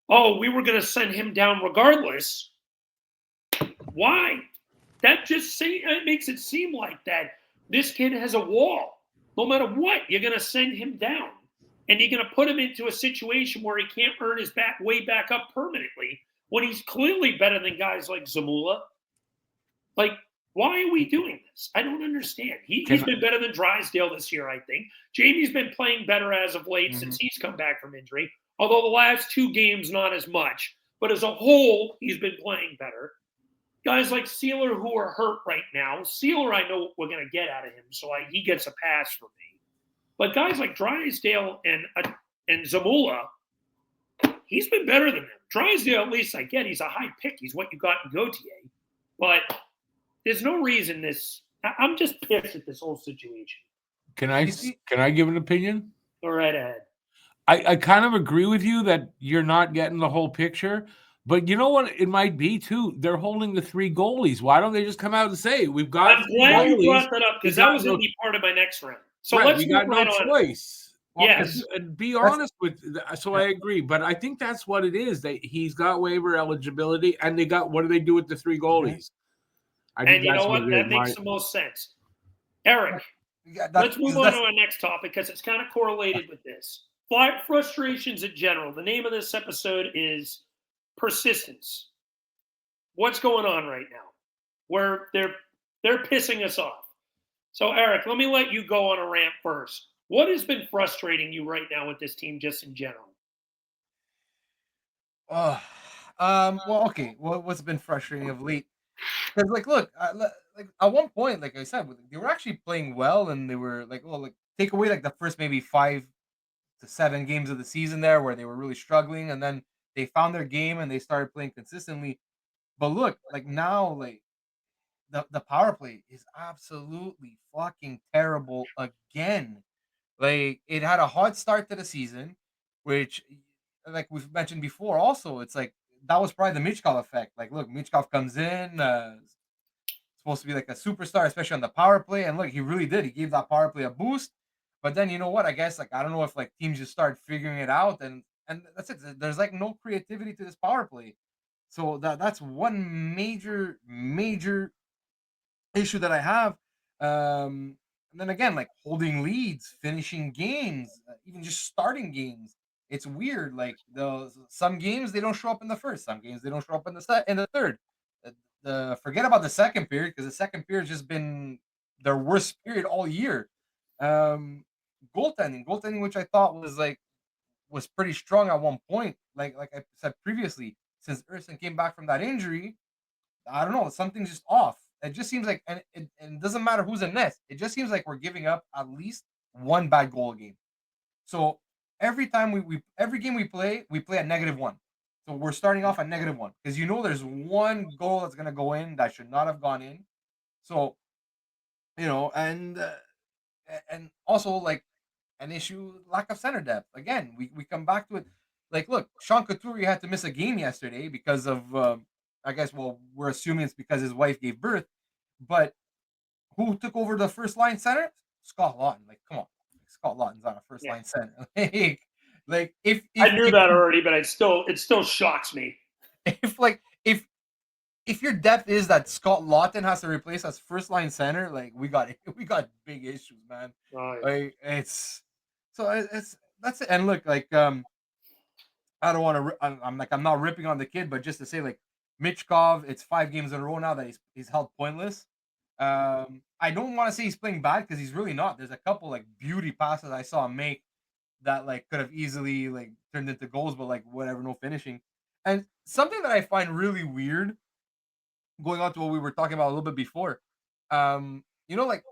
oh, we were going to send him down regardless, why? That just it makes it seem like that this kid has a wall. No matter what, you're going to send him down. And you're going to put him into a situation where he can't earn his way back up permanently when he's clearly better than guys like Zamula. Like, why are we doing this? I don't understand. He's been better than Drysdale this year, I think. Jamey's been playing better as of late since he's come back from injury, although the last two games, not as much. But as a whole, he's been playing better. Guys like Sealer who are hurt right now. Sealer, I know what we're going to get out of him, so he gets a pass from me. But guys like Drysdale and Zamula, he's been better than them. Drysdale, at least I get, he's a high pick. He's what you got in Gauthier. But there's no reason I'm just pissed at this whole situation. Can I give an opinion? Go right ahead. I kind of agree with you that you're not getting the whole picture. But you know what it might be, too? They're holding the three goalies. Why don't they just come out and say, we've got I'm glad you brought that up because that was going to be part of my next round. So let's we got no choice. Yes. And be honest with so I agree. But I think that's what it is. He's got waiver eligibility, and what do they do with the three goalies? And you know what? That makes the most sense. Eric, let's move on to our next topic because it's kind of correlated with this. Frustrations in general. The name of this episode is Persistence. What's going on right now? Where they're pissing us off. So, Eric, let me let you go on a rant first. What has been frustrating you right now with this team, just in general? Oh, well, okay. What's been frustrating of late? Because, like, look, like at one point, like I said, they were actually playing well, and they were like, well, like take away like the first maybe 5 to 7 games of the season there where they were really struggling, and then they found their game and they started playing consistently. But look, like now, like the power play is absolutely fucking terrible again. Like, it had a hot start to the season, which, like we've mentioned before, also, it's like that was probably the Michkov effect. Like, look, Michkov comes in, supposed to be like a superstar, especially on the power play, and look, he really did. He gave that power play a boost. But then you know what? I guess like I don't know if like teams just start figuring it out, and that's it. There's like no creativity to this power play. So that's one major issue that I have. And then again, like holding leads, finishing games, even just starting games. It's weird. Like some games they don't show up in the first, some games they don't show up in the third. The forget about the second period because the second period just been their worst period all year. Um, goaltending, which I thought was pretty strong at one point. Like I said previously, since Erson came back from that injury, I don't know, something's just off. It just seems like, and it doesn't matter who's in net. It just seems like we're giving up at least one bad goal a game. So every time every game we play at -1. So we're starting off at -1 because you know there's one goal that's gonna go in that should not have gone in. So and also like an issue, lack of center depth. Again, we come back to it. Like, look, Sean Couturier had to miss a game yesterday because of, I guess, well, we're assuming it's because his wife gave birth. But who took over the first line center? Scott Lawton. Like, come on, Scott Lawton's on a first Yeah, line center. like if I if knew if that already, but it still shocks me. if like if your depth is that Scott Lawton has to replace as first line center, like we got big issues, man. Oh, Like it's so it's that's it. And look, like I don't want to. I'm not ripping on the kid, but just to say, like Michkov, it's 5 games in a row now that he's held pointless. I don't want to say he's playing bad because he's really not. There's a couple like beauty passes I saw him make that like could have easily like turned into goals, but like whatever, no finishing. And something that I find really weird, going on to what we were talking about a little bit before, like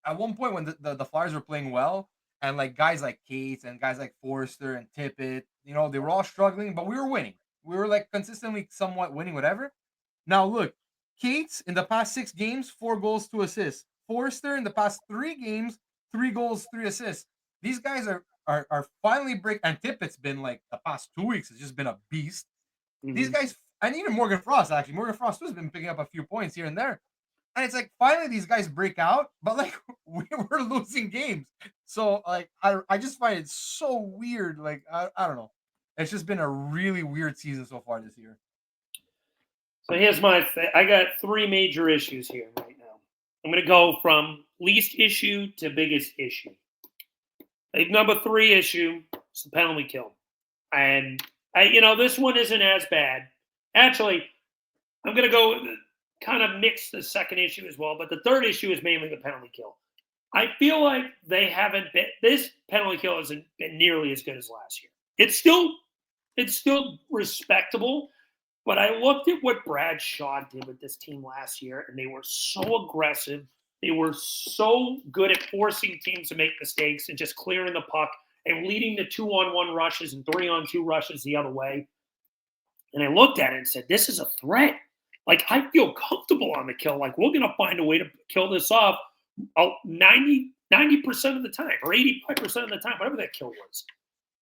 at one point when the Flyers were playing well, and like guys like Cates and guys like Forrester and Tippett, they were all struggling, but we were winning. We were like consistently somewhat winning, whatever. Now look, Cates in the past 6 games, 4 goals, 2 assists. Forrester in the past 3 games, 3 goals, 3 assists. These guys are finally and Tippett's been like the past 2 weeks has just been a beast. These mhm. guys, and even Morgan Frost, actually. Morgan Frost too has been picking up a few points here and there. And it's like finally these guys break out, but like we were losing games. So like I just find it so weird. Like I don't know. It's just been a really weird season so far this year. So here's I got three major issues here right now. I'm going to go from least issue to biggest issue. Number three issue is the penalty kill. And this one isn't as bad. Actually, I'm going to go kind of mix the second issue as well, but the third issue is mainly the penalty kill. I feel like this penalty kill hasn't been nearly as good as last year. It's still respectable, but I looked at what Brad Shaw did with this team last year, and they were so aggressive. They were so good at forcing teams to make mistakes and just clearing the puck and leading to 2-on-1 rushes and 3-on-2 rushes the other way. And I looked at it and said, this is a threat. Like, I feel comfortable on the kill. Like, we're going to find a way to kill this off 90% of the time or 85% of the time, whatever that kill was.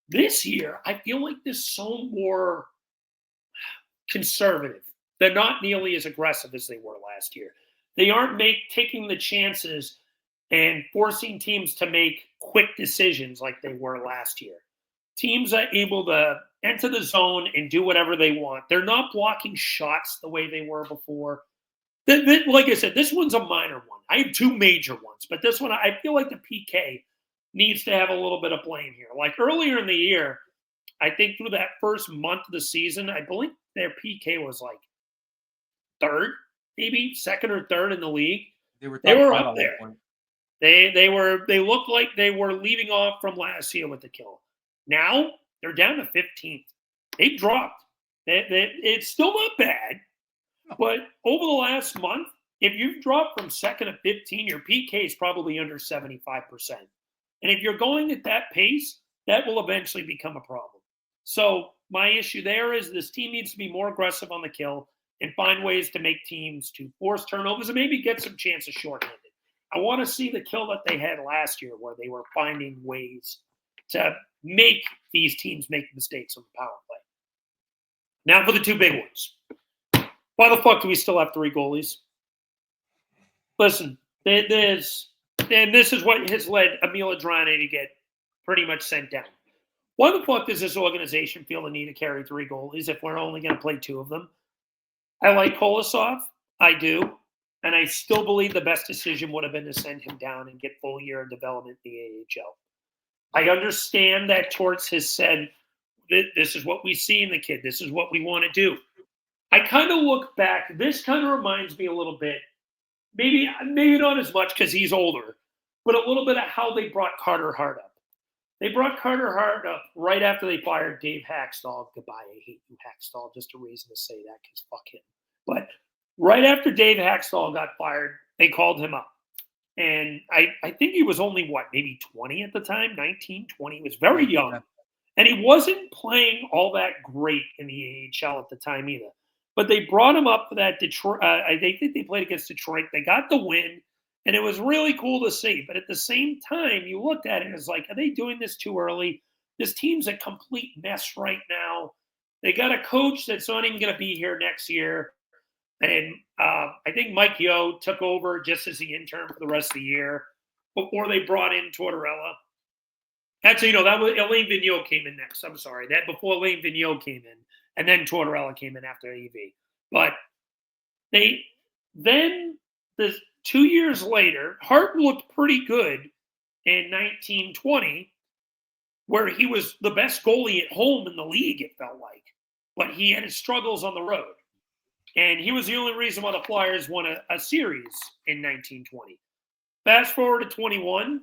This year, I feel like they're so more conservative. They're not nearly as aggressive as they were last year. They aren't taking the chances and forcing teams to make quick decisions like they were last year. Teams are able to enter the zone and do whatever they want. They're not blocking shots the way they were before. Like I said, this one's a minor one. I have two major ones, but this one, I feel like the PK needs to have a little bit of blame here. Like earlier in the year, I think through that first month of the season, I believe their PK was like third, maybe second or third in the league. They were They top were five up at one there. point. They looked like they were leaving off from last year with the kill. Now they're down to 15th. They dropped. It's still not bad, but over the last month, if you've dropped from second to 15, your PK is probably under 75%. And if you're going at that pace, that will eventually become a problem. So my issue there is this team needs to be more aggressive on the kill and find ways to make teams to force turnovers and maybe get some chances shorthanded. I want to see the kill that they had last year where they were finding ways to make these teams make mistakes on the power play. Now for the two big ones. Why the fuck do we still have 3 goalies? Listen, this is what has led Emil Adrane to get pretty much sent down. Why the fuck does this organization feel the need to carry 3 goalies if we're only going to play 2 of them? I like Kolosov. I do. And I still believe the best decision would have been to send him down and get full year of development in the AHL. I understand that Torts has said, this is what we see in the kid. This is what we want to do. I kind of look back. This kind of reminds me a little bit, maybe not as much because he's older, but a little bit of how they brought Carter Hart up. They brought Carter Hart up right after they fired Dave Haxtell. Goodbye, I hate you, Haxtell. Just a reason to say that because fuck him. But right after Dave Haxtell got fired, they called him up. And I think he was only, maybe 20 at the time? 19, 20. He was very young. And he wasn't playing all that great in the AHL at the time either. But they brought him up for that Detroit. I think they played against Detroit. They got the win. And it was really cool to see. But at the same time, you looked at it and it's like, are they doing this too early? This team's a complete mess right now. They got a coach that's not even going to be here next year. And I think Mike Yeo took over just as the intern for the rest of the year before they brought in Tortorella. Actually, that was Alain Vigneault came in next. I'm sorry. That before Alain Vigneault came in. And then Tortorella came in after AV. But then 2 years later, Hart looked pretty good in 1920, where he was the best goalie at home in the league, it felt like. But he had his struggles on the road. And he was the only reason why the Flyers won a series in 1920. Fast forward to 21,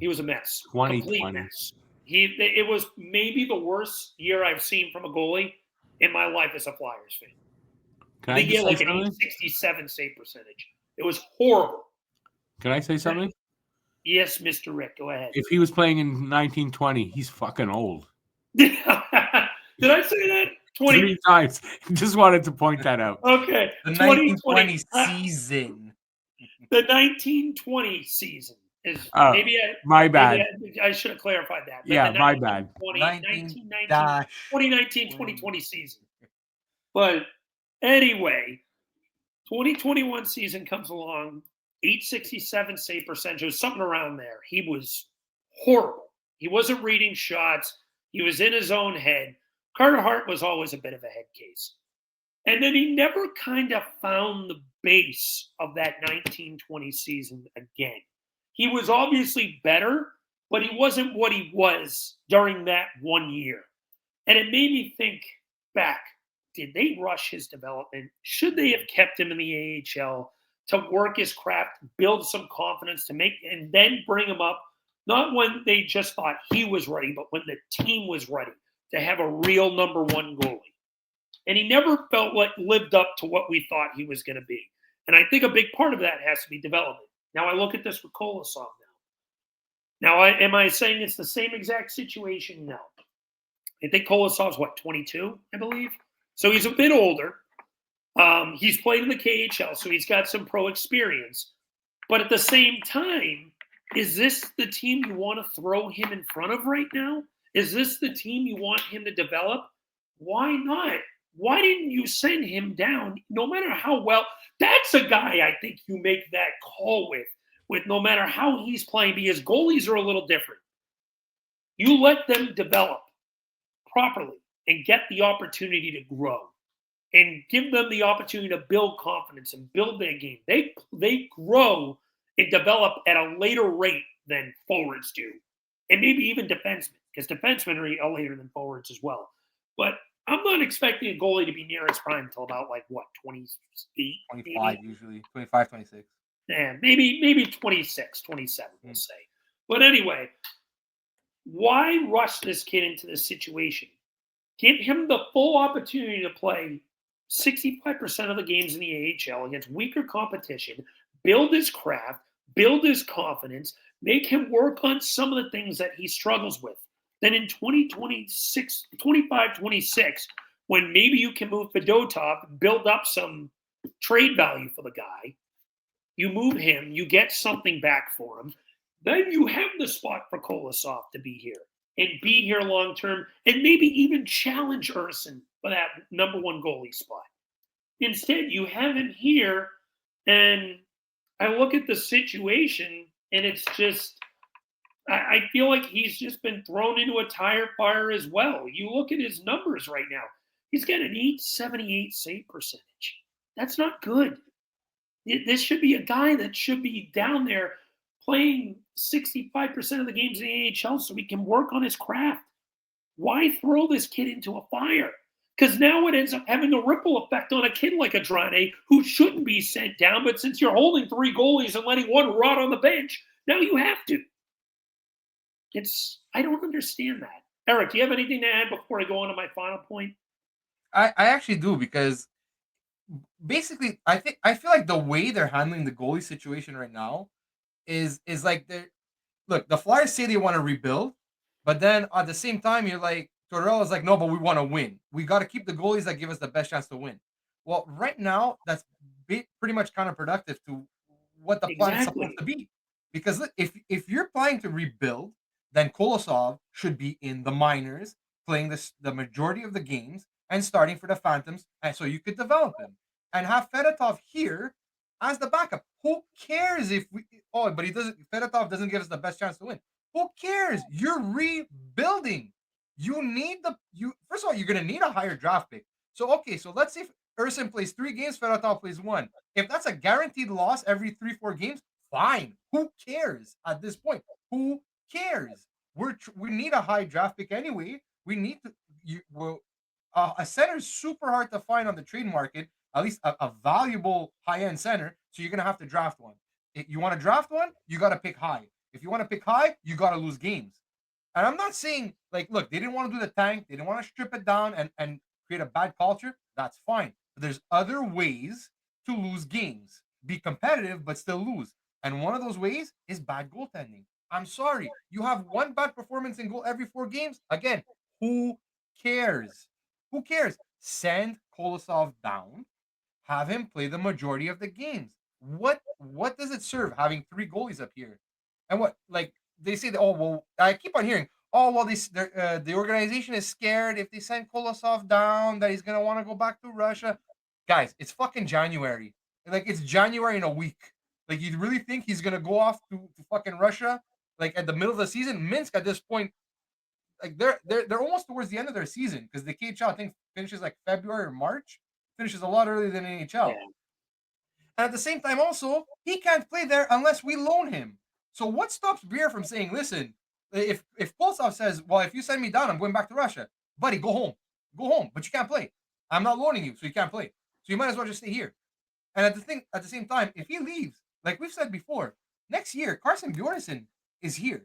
he was a mess. Complete mess. It was maybe the worst year I've seen from a goalie in my life as a Flyers fan. They get like an 867 save percentage. It was horrible. Can I say something? Yes, Mr. Rick, go ahead. If he was playing in 1920, he's fucking old. Did I say that? 3 times. Just wanted to point that out. Okay. The 1920 season. The 1920 season is my bad. Maybe I should have clarified that. Yeah, my bad. 2020 season. But anyway, 2021 season comes along, 867 save percentage, something around there. He was horrible. He wasn't reading shots. He was in his own head. Carter Hart was always a bit of a head case. And then he never kind of found the base of that 1920 season again. He was obviously better, but he wasn't what he was during that 1 year. And it made me think back, did they rush his development? Should they have kept him in the AHL to work his craft, build some confidence to make, and then bring him up, not when they just thought he was ready, but when the team was ready to have a real number 1 goalie. And he never felt like lived up to what we thought he was going to be. And I think a big part of that has to be development. Now I look at this with Kolosov now. Am I saying it's the same exact situation? No. I think Kolosov's 22, I believe. So he's a bit older. He's played in the KHL, so he's got some pro experience. But at the same time, is this the team you want to throw him in front of right now? Is this the team you want him to develop? Why not? Why didn't you send him down? No matter how well, that's a guy I think you make that call with no matter how he's playing, because goalies are a little different. You let them develop properly and get the opportunity to grow and give them the opportunity to build confidence and build their game. They grow and develop at a later rate than forwards do, and maybe even defensemen, because defensemen are later than forwards as well. But I'm not expecting a goalie to be near his prime until about 28, 25 usually, 25, 26. maybe 26, 27, we'll say. But anyway, why rush this kid into this situation? Give him the full opportunity to play 65% of the games in the AHL against weaker competition, build his craft, build his confidence, make him work on some of the things that he struggles with. Then in 2026, 25, 26, when maybe you can move Fedotov, build up some trade value for the guy, you move him, you get something back for him, then you have the spot for Kolosov to be here and be here long term and maybe even challenge Urson for that number one goalie spot. Instead, you have him here, and I look at the situation, and it's just, I feel like he's just been thrown into a tire fire as well. You look at his numbers right now, he's got an 878 save percentage. That's not good. This should be a guy that should be down there playing 65% of the games in the AHL so he can work on his craft. Why throw this kid into a fire? Because now it ends up having a ripple effect on a kid like Adrane who shouldn't be sent down, but since you're holding three goalies and letting one rot on the bench, now you have to. I don't understand that. Eric, do you have anything to add before I go on to my final point? I actually do, because basically I feel like the way they're handling the goalie situation right now is like the Flyers say they want to rebuild, but then at the same time you're like, Tortorella's like, no, but we want to win. We got to keep the goalies that give us the best chance to win. Well, right now that's pretty much counterproductive to what the plan is supposed to be. Because look, if you're planning to rebuild, then Kolosov should be in the minors, playing the majority of the games and starting for the Phantoms, and so you could develop him and have Fedotov here as the backup. Who cares if we? Oh, but he doesn't. Fedotov doesn't give us the best chance to win. Who cares? You're rebuilding. You need first of all, you're gonna need a higher draft pick. So okay, so let's see if Urson plays 3 games, Fedotov plays 1. If that's a guaranteed loss every 3-4 games, fine. Who cares at this point? Who cares? We need a high draft pick anyway. We need to a center is super hard to find on the trade market, at least a valuable high-end center. So you're gonna have to draft one. If you want to draft one, you got to pick high. If you want to pick high, you got to lose games. And I'm not saying, like, look, they didn't want to do the tank, they didn't want to strip it down and create a bad culture. That's fine. But there's other ways to lose games, be competitive but still lose. And one of those ways is bad goaltending. I'm sorry, you have one bad performance in goal every 4 games. Again, who cares? Who cares? Send Kolosov down, have him play the majority of the games. What does it serve having 3 goalies up here? And what, like, they say that, oh well, I keep on hearing, oh well, the organization is scared if they send Kolosov down that he's gonna want to go back to Russia. Guys, it's fucking January. Like, it's January in a week. Like, you really think he's gonna go off to fucking Russia like at the middle of the season? Minsk at this point, like they're almost towards the end of their season, because the KHL I think finishes like February or March, finishes a lot earlier than NHL. Yeah. And at the same time, also, he can't play there unless we loan him. So what stops Beer from saying, listen, if Kolosov says, well, if you send me down, I'm going back to Russia, buddy, go home, but you can't play. I'm not loaning you, so you can't play. So you might as well just stay here. And at the same time, if he leaves, like we've said before, next year Carson Bjornsson is here.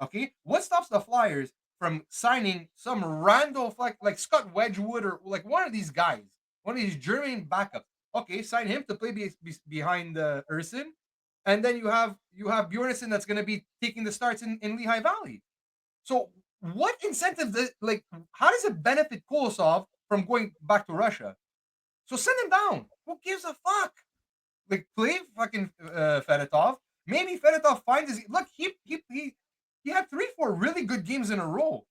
Okay, what stops the Flyers from signing some random like Scott Wedgwood or like one of these guys, one of these German backups? Okay, sign him to play behind Urson, and then you have Bjornsson that's going to be taking the starts in Lehigh Valley. So what incentive how does it benefit Kolosov from going back to Russia? So send him down. Who gives a fuck? Like, play fucking Fedotov. Maybe Fedotov finds his look. He had 3-4 really good games in a row,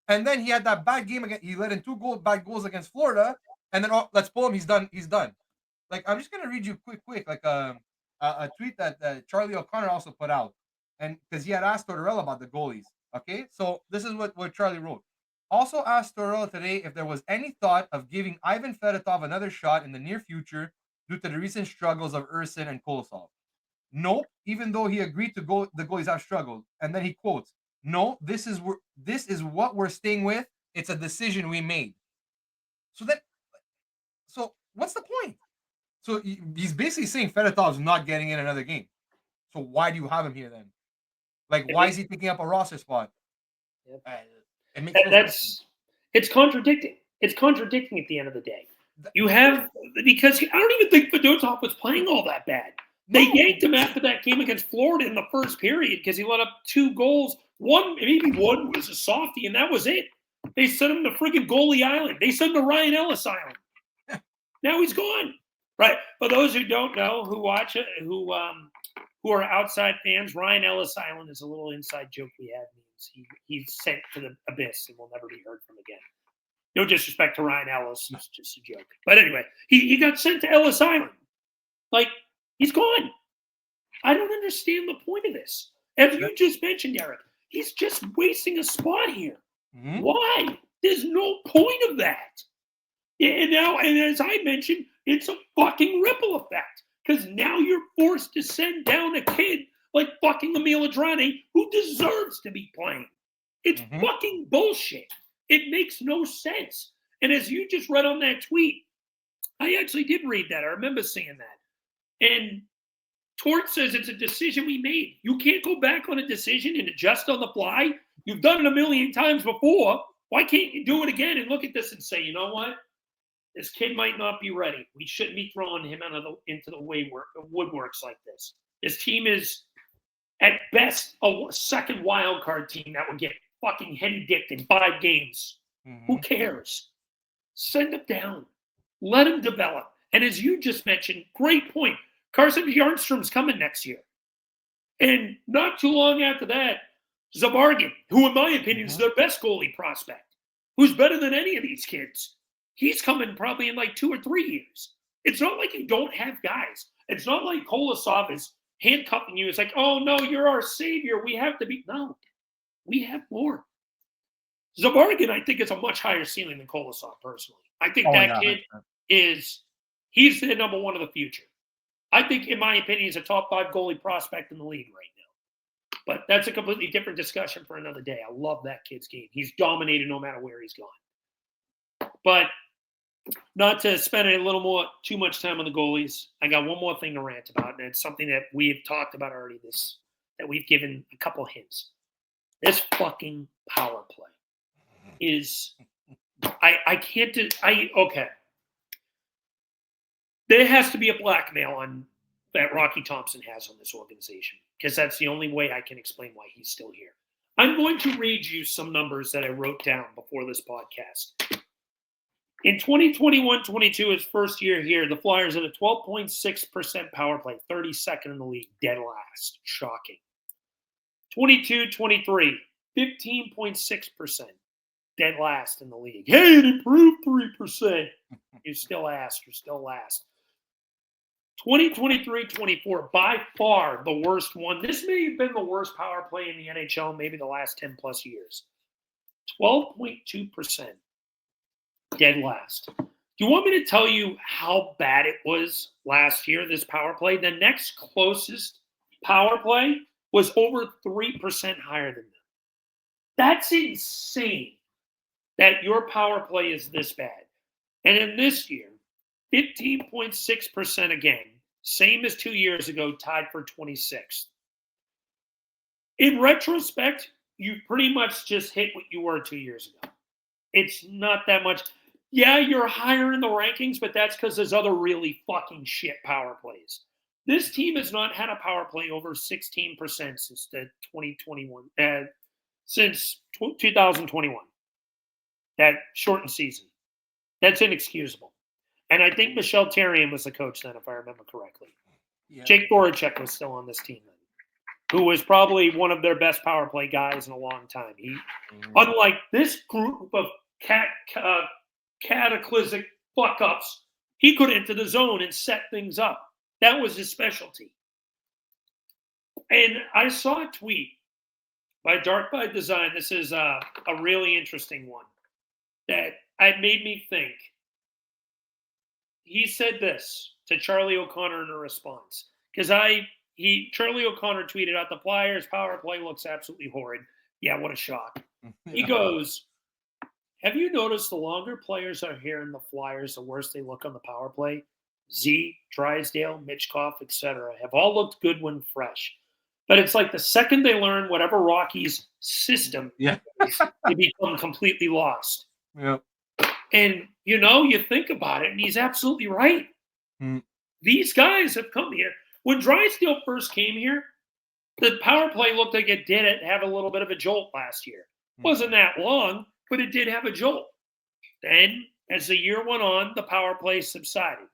and then he had that bad game again. He let in 2 bad goals against Florida, and then let's pull him. He's done. Like, I'm just gonna read you quick, like a tweet that Charlie O'Connor also put out, and because he had asked Tortorella about the goalies. Okay, so this is what Charlie wrote. Also asked Tortorella today if there was any thought of giving Ivan Fedotov another shot in the near future due to the recent struggles of Urson and Kolosov. Nope, even though he agreed to go, the goalies have struggled. And then he quotes, "No, this is what we're staying with. It's a decision we made." So what's the point? So he's basically saying Fedotov's not getting in another game. So why do you have him here then? Like, why is he picking up a roster spot? Yep. It makes no sense. It's contradicting. It's contradicting at the end of the day. You have, because I don't even think Fedotov was playing all that bad. They yanked him after that game against Florida in the first period because he let up 2 goals. Maybe one was a softie, and that was it. They sent him to friggin' goalie island. They sent him to Ryan Ellis Island. Now he's gone. Right. For those who don't know, who watch it, who are outside fans, Ryan Ellis Island is a little inside joke we have. He's sent to the abyss and will never be heard from again. No disrespect to Ryan Ellis. It's just a joke. But anyway, he got sent to Ellis Island. Like, he's gone. I don't understand the point of this. As you just mentioned, Eric, he's just wasting a spot here. Mm-hmm. Why? There's no point of that. And as I mentioned, it's a fucking ripple effect. Because now you're forced to send down a kid like fucking Emil Adrani who deserves to be playing. It's fucking bullshit. It makes no sense. And as you just read on that tweet, I actually did read that. I remember seeing that. And Tort says it's a decision we made. You can't go back on a decision and adjust on the fly. You've done it a million times before. Why can't you do it again and look at this and say, you know what? This kid might not be ready. We shouldn't be throwing him into the woodworks like this. This team is, at best, a second wild card team that will get fucking henny-dicked in 5 games. Who cares? Send him down. Let him develop. And as you just mentioned, great point. Carson Bjornstrom's coming next year. And not too long after that, Zabargin, who in my opinion is their best goalie prospect, who's better than any of these kids. He's coming probably in like 2 or 3 years. It's not like you don't have guys. It's not like Kolosov is handcuffing you. It's like, oh, no, you're our savior. We have to be. No, we have more. Zabargin, I think, is a much higher ceiling than Kolosov, personally. I think kid he's the number one of the future. I think, in my opinion, he's a top 5 goalie prospect in the league right now. But that's a completely different discussion for another day. I love that kid's game. He's dominated no matter where he's gone. But not to spend too much time on the goalies, I got one more thing to rant about, and it's something that we've talked about already, that we've given a couple hints. This fucking power play is I can't do okay. There has to be a blackmail that Rocky Thompson has on this organization, because that's the only way I can explain why he's still here. I'm going to read you some numbers that I wrote down before this podcast. In 2021-22, his first year here, the Flyers had a 12.6% power play, 32nd in the league, dead last. Shocking. 22-23, 15.6%, dead last in the league. Hey, it improved 3%. You're still last. 2023-24, by far the worst one. This may have been the worst power play in the NHL maybe the last 10 plus years. 12.2%. Dead last. Do you want me to tell you how bad it was last year, this power play? The next closest power play was over 3% higher than them. That's insane that your power play is this bad. And in this year, 15.6% again, same as 2 years ago, tied for 26th. In retrospect, you pretty much just hit what you were 2 years ago. It's not that much. Yeah, you're higher in the rankings, but that's because there's other really fucking shit power plays. This team has not had a power play over 16% since the 2021, since 2021. That shortened season. That's inexcusable. And I think Michel Therrien was the coach then, if I remember correctly. Yeah. Jake Voracek was still on this team then, who was probably one of their best power play guys in a long time. Unlike this group of cataclysmic fuck-ups, he could enter the zone and set things up. That was his specialty. And I saw a tweet by Dark by Design. This is a really interesting one that made me think. He said this to Charlie O'Connor in a response. Because Charlie O'Connor tweeted out, the Flyers power play looks absolutely horrid. Yeah, what a shock. He goes, have you noticed the longer players are here in the Flyers, the worse they look on the power play? Z, Drysdale, Mitchkoff, etc. have all looked good when fresh. But it's like the second they learn whatever Rocky's system Yeah. is, they become completely lost. Yeah. And, you think about it, and he's absolutely right. Mm. These guys have come here. When Drysdale first came here, the power play looked like it did have a little bit of a jolt last year. Wasn't that long, but it did have a jolt. Then, as the year went on, the power play subsided.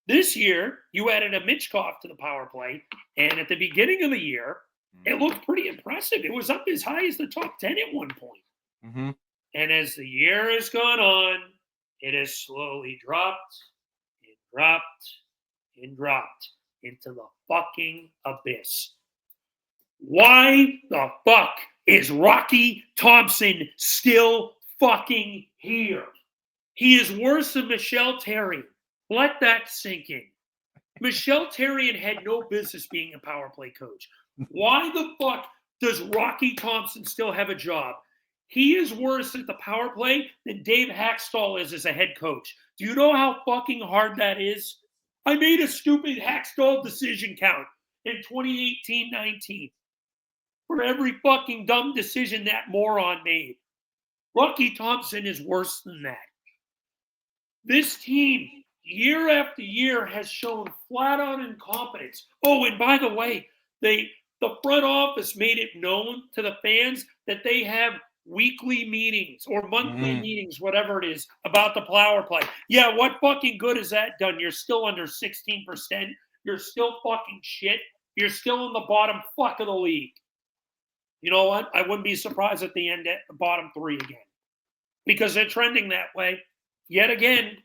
This year, you added a Mitchkoff to the power play, and at the beginning of the year, it looked pretty impressive. It was up as high as the top 10 at one point. Mm-hmm. And as the year has gone on, it has slowly dropped and dropped and dropped into the fucking abyss. Why the fuck is Rocky Thompson still fucking here? He is worse than Michel Therrien. Let that sink in. Michel Therrien had no business being a power play coach. Why the fuck does Rocky Thompson still have a job? He is worse at the power play than Dave Hackstall is as a head coach. Do you know how fucking hard that is? I made a stupid Hackstall decision count in 2018-19 for every fucking dumb decision that moron made. Rocky Thompson is worse than that. This team, year after year, has shown flat-out incompetence. Oh, and by the way, the front office made it known to the fans that they have weekly meetings or monthly meetings, whatever it is, about the power play. Yeah, what fucking good has that done? You're still under 16%. You're still fucking shit. You're still in the bottom fuck of the league. You know what? I wouldn't be surprised at the end at the bottom 3 again. Because they're trending that way. Yet again,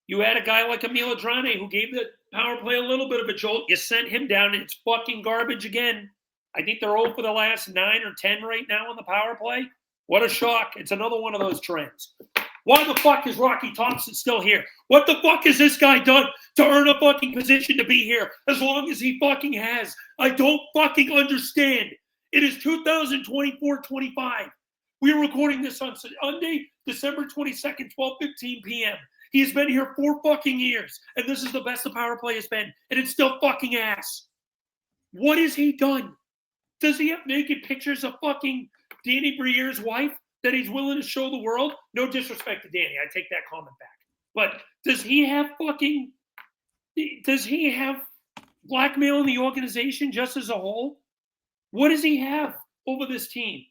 you had a guy like Emil Adrane who gave the power play a little bit of a jolt. You sent him down, and it's fucking garbage again. I think they're 0 for the last 9 or 10 right now on the power play. What a shock. It's another one of those trends. Why the fuck is Rocky Thompson still here? What the fuck has this guy done to earn a fucking position to be here as long as he fucking has? I don't fucking understand. It is 2024-25. We are recording this on Sunday, December 22nd, 12:15 p.m. He's been here 4 fucking years, and this is the best the power play has been, and it's still fucking ass. What has he done? Does he have naked pictures of fucking Danny Briere's wife that he's willing to show the world? No disrespect to Danny. I take that comment back. But does he have blackmail in the organization just as a whole? What does he have over this team?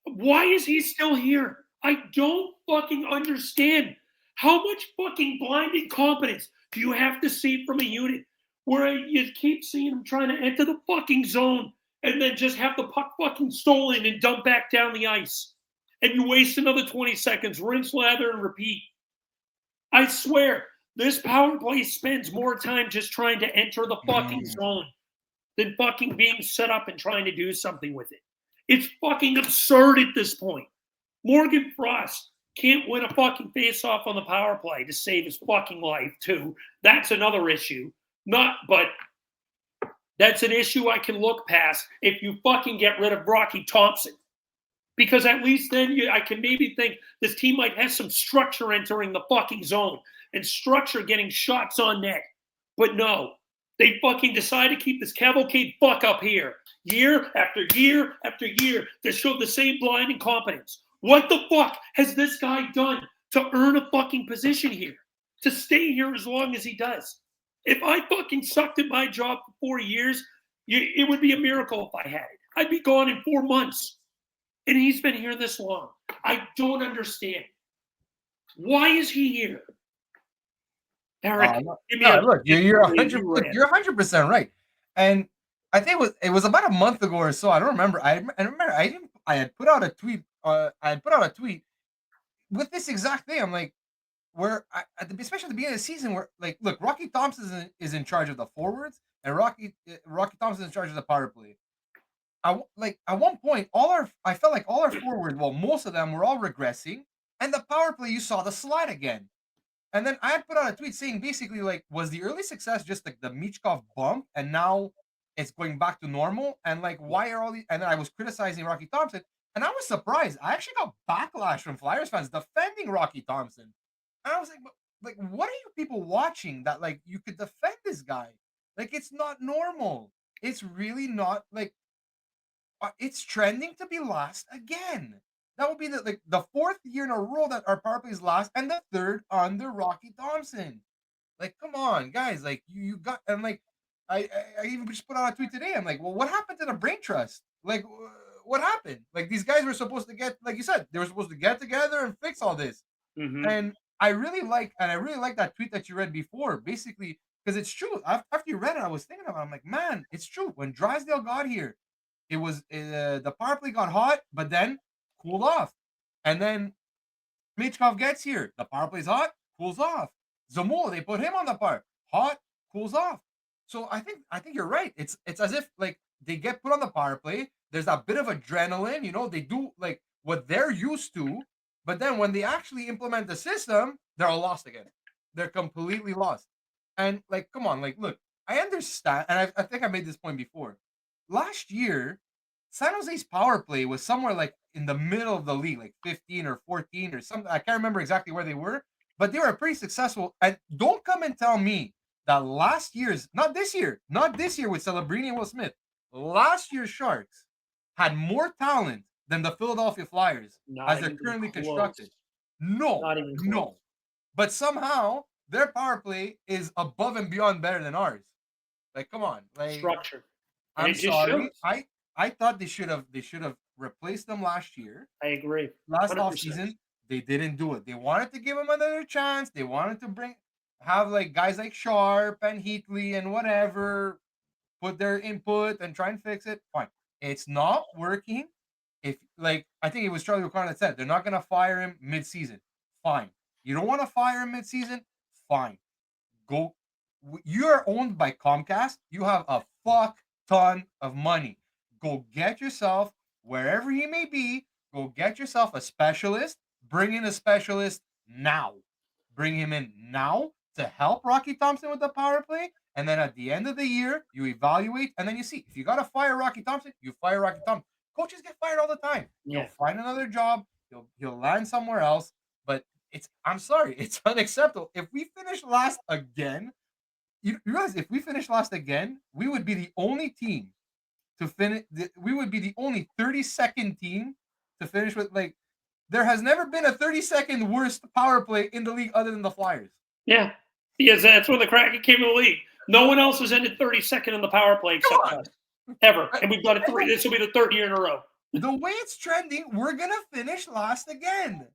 Why is he still here? I don't fucking understand. How much fucking blind incompetence do you have to see from a unit where you keep seeing him trying to enter the fucking zone and then just have the puck fucking stolen and dump back down the ice? And you waste another 20 seconds, rinse, lather, and repeat. I swear, this power play spends more time just trying to enter the fucking zone than fucking being set up and trying to do something with it. It's fucking absurd at this point. Morgan Frost can't win a fucking face-off on the power play to save his fucking life, too. That's another issue. But that's an issue I can look past if you fucking get rid of Rocky Thompson. Because at least then I can maybe think this team might have some structure entering the fucking zone and structure getting shots on net. But no, they fucking decide to keep this cavalcade fuck up here year after year after year to show the same blind incompetence. What the fuck has this guy done to earn a fucking position here? To stay here as long as he does? If I fucking sucked at my job for 4 years, it would be a miracle if I had it. I'd be gone in 4 months. And he's been here this long. I don't understand. Why is he here? Eric, look, you're 100% right. And I think it was about a month ago or so. I don't remember. I had put out a tweet. With this exact thing. I'm like, especially at the beginning of the season, where like, look, Rocky Thompson is in charge of the forwards, and Rocky Thompson is in charge of the power play. At one point, I felt like all our forwards, well, most of them were all regressing, and the power play, you saw the slide again. And then I had put out a tweet saying basically, like, was the early success just like the Michkov bump, and now it's going back to normal? And like, why are all these? And then I was criticizing Rocky Thompson, and I was surprised. I actually got backlash from Flyers fans defending Rocky Thompson, and I was like, like, what are you people watching that like you could defend this guy? Like, it's not normal. It's really not like it's trending to be last again. That would be the fourth year in a row that our power play is last, and the third under Rocky Thompson. Like, come on, guys! Like, you got and like, I even just put out a tweet today. I'm like, well, what happened to the brain trust? Like, what happened? Like, these guys were supposed to get, like you said, they were supposed to get together and fix all this. Mm-hmm. And I really like that tweet that you read before, basically, because it's true. After you read it, I was thinking about it. I'm like, man, it's true. When Drysdale got here, it was the power play got hot, but then cooled off. And then Michkov gets here. The power play's hot, cools off. Zamula, they put him on the par. Hot, cools off. So I think you're right. It's as if like they get put on the power play. There's that bit of adrenaline, they do like what they're used to, but then when they actually implement the system, they're all lost again. They're completely lost. And like, come on, like, look, I understand, and I think I made this point before. Last year, San Jose's power play was somewhere like in the middle of the league, like 15 or 14 or something. I can't remember exactly where they were, but they were pretty successful. And don't come and tell me that last year's, not this year with Celebrini and Will Smith, last year's Sharks had more talent than the Philadelphia Flyers Not as they're even currently close. constructed. No, Not even close. no. But somehow their power play is above and beyond better than ours. Like, come on, like, Structure. And I'm it just sorry. shows. I thought they should have replaced them last year. I agree. Last 100%. offseason, they didn't do it. They wanted to give him another chance. They wanted to have like guys like Sharp and Heatley and whatever put their input and try and fix it. Fine. It's not working. If like I think it was Charlie O'Connor that said they're not gonna fire him mid-season. Fine. You don't want to fire him mid-season? Fine. Go. You are owned by Comcast. You have a fuck ton of money. Go get yourself wherever he may be. Go get yourself a specialist. Bring in a specialist now. Bring him in now to help Rocky Thompson with the power play. And then at the end of the year, you evaluate and then you see if you got to fire Rocky Thompson, you fire Rocky Thompson. Coaches get fired all the time. Yeah. He'll find another job. He'll land somewhere else. But I'm sorry, it's unacceptable. If we finish last again, you realize if we finish last again, we would be the only team to finish. We would be the only 32nd team to finish with like. There has never been a 32nd worst power play in the league other than the Flyers. Yeah. Yes, that's when the Kraken came in the league. No one else has ended 32nd in the power play except us. Ever. And we've done it three. This will be the third year in a row. The way it's trending, we're going to finish last again.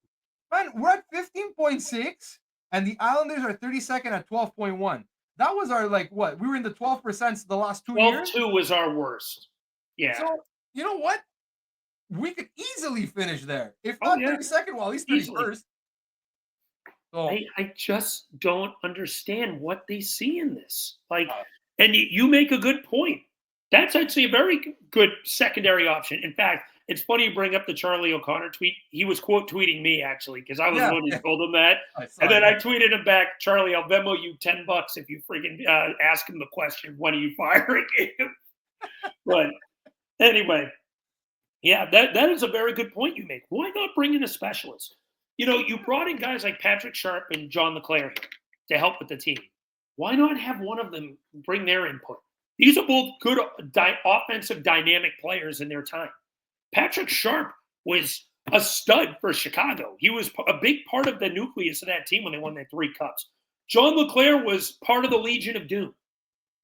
Man, we're at 15.6, and the Islanders are 32nd at 12.1. That was our, like, what? We were in the 12% the last 2 years? 12-2 was our worst. Yeah. So, you know what? We could easily finish there. If not 32nd, well, at least 31st. So, I just don't understand what they see in this. Like, and you make a good point. That's actually a very good secondary option. In fact, it's funny you bring up the Charlie O'Connor tweet. He was quote tweeting me actually because I was the one who told him that, and then I tweeted him back, Charlie, I'll Venmo you $10 if you freaking ask him the question, when are you firing him? But anyway, yeah, that is a very good point you make. Why not bring in a specialist? You brought in guys like Patrick Sharp and John LeClaire here to help with the team. Why not have one of them bring their input? These are both good offensive dynamic players in their time. Patrick Sharp was a stud for Chicago. He was a big part of the nucleus of that team when they won their 3 cups. John LeClaire was part of the Legion of Doom.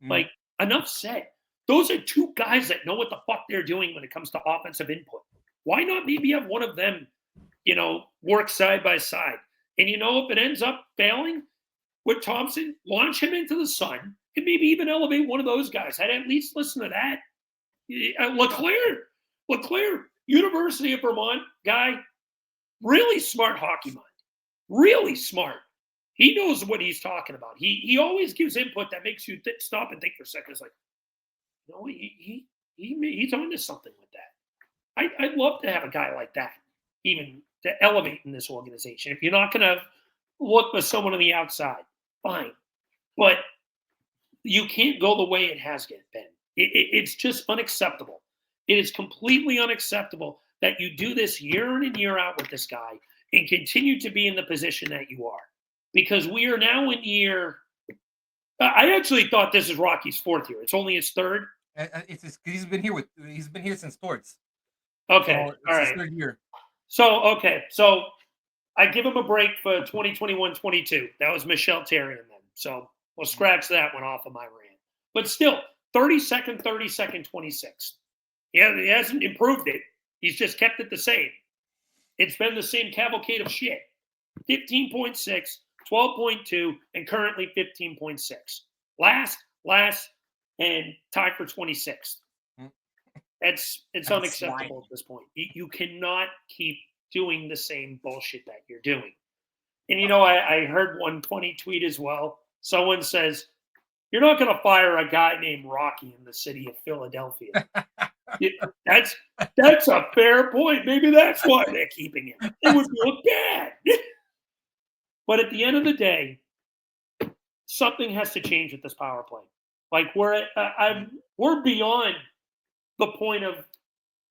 Like, enough said. Those are 2 guys that know what the fuck they're doing when it comes to offensive input. Why not maybe have one of them, work side by side? And if it ends up failing with Thompson, launch him into the sun and maybe even elevate one of those guys. I'd at least listen to that. LeClaire, University of Vermont guy, really smart hockey mind. Really smart. He knows what he's talking about. He always gives input that makes you stop and think for a second. It's like, he's onto something with that. I'd love to have a guy like that, even to elevate in this organization. If you're not going to look for someone on the outside, fine. But you can't go the way it has been. It's just unacceptable. It is completely unacceptable that you do this year in and year out with this guy and continue to be in the position that you are. because we are now in year. I actually thought this is Rocky's 4th year. It's only his 3rd. He's been here since Torts. Okay, So all it's his right. 3rd year. So I give him a break for 2021-22. That was Michelle Terry and them. So we'll scratch that one off of my rant. But still, 32nd, 26th. Yeah, he hasn't improved it. He's just kept it the same. It's been the same cavalcade of shit. 15.6, 12.2, and currently 15.6. Last, and tied for 26th. It's unacceptable at this point. You cannot keep doing the same bullshit that you're doing. And I heard one funny tweet as well. Someone says, "You're not going to fire a guy named Rocky in the city of Philadelphia." That's a fair point. Maybe that's why they're keeping him. It would look bad. But at the end of the day, something has to change with this power play. Like we're beyond the point of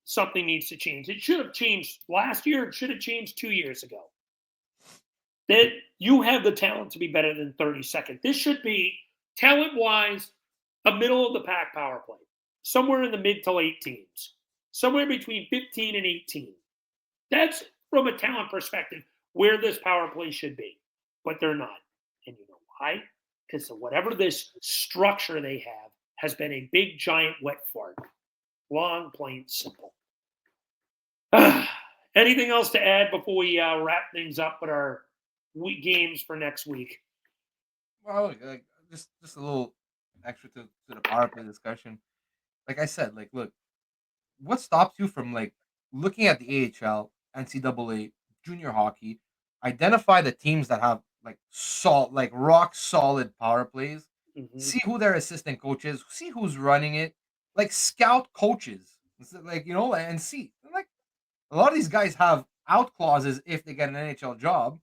something needs to change. It should have changed last year. It should have changed 2 years ago. That you have the talent to be better than 32nd. This should be talent-wise a middle of the pack power play, somewhere in the mid to late teens, somewhere between 15 and 18. That's from a talent perspective where this power play should be, but they're not. And you know why? Because whatever this structure they have has been a big giant wet fart. Long, plain, simple. Anything else to add before we wrap things up with our week games for next week? Well, just a little extra to the power play discussion. Like I said, look, what stops you from looking at the AHL, NCAA, junior hockey, identify the teams that have rock solid power plays, see who their assistant coach is, see who's running it, scout coaches, and see. A lot of these guys have out clauses if they get an NHL job.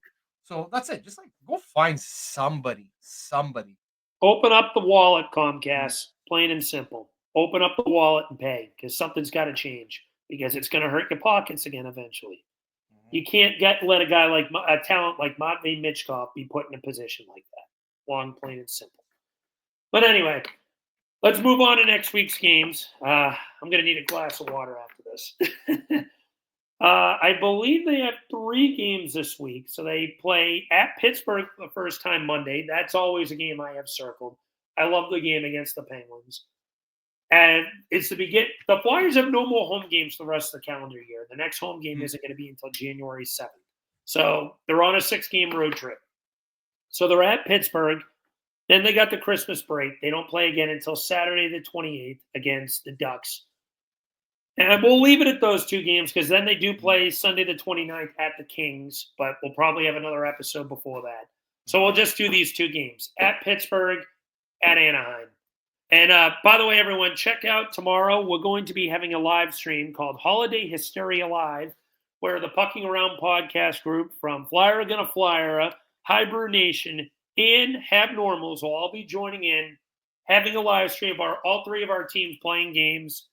So that's it. Just go find somebody. Open up the wallet, Comcast. Plain and simple. Open up the wallet and pay, because something's got to change, because it's going to hurt your pockets again eventually. You can't let a guy a talent like Matvei Michkov be put in a position like that. Long, plain and simple. But anyway, let's move on to next week's games. I'm going to need a glass of water after this. I believe they have 3 games this week. So they play at Pittsburgh for the first time Monday. That's always a game I have circled. I love the game against the Penguins. And it's the Flyers have no more home games the rest of the calendar year. The next home game isn't going to be until January 7th. So they're on a 6-game road trip. So they're at Pittsburgh. Then they got the Christmas break. They don't play again until Saturday the 28th against the Ducks. And we'll leave it at those 2 games, because then they do play Sunday the 29th at the Kings, but we'll probably have another episode before that. So we'll just do these 2 games, at Pittsburgh, at Anaheim. And by the way, everyone, check out tomorrow. We're going to be having a live stream called Holiday Hysteria Live, where the Pucking Around podcast group from Flyera Gonna Flyera, Highbrew Nation, and Habnormals will all be joining in, having a live stream of all 3 of our teams playing games.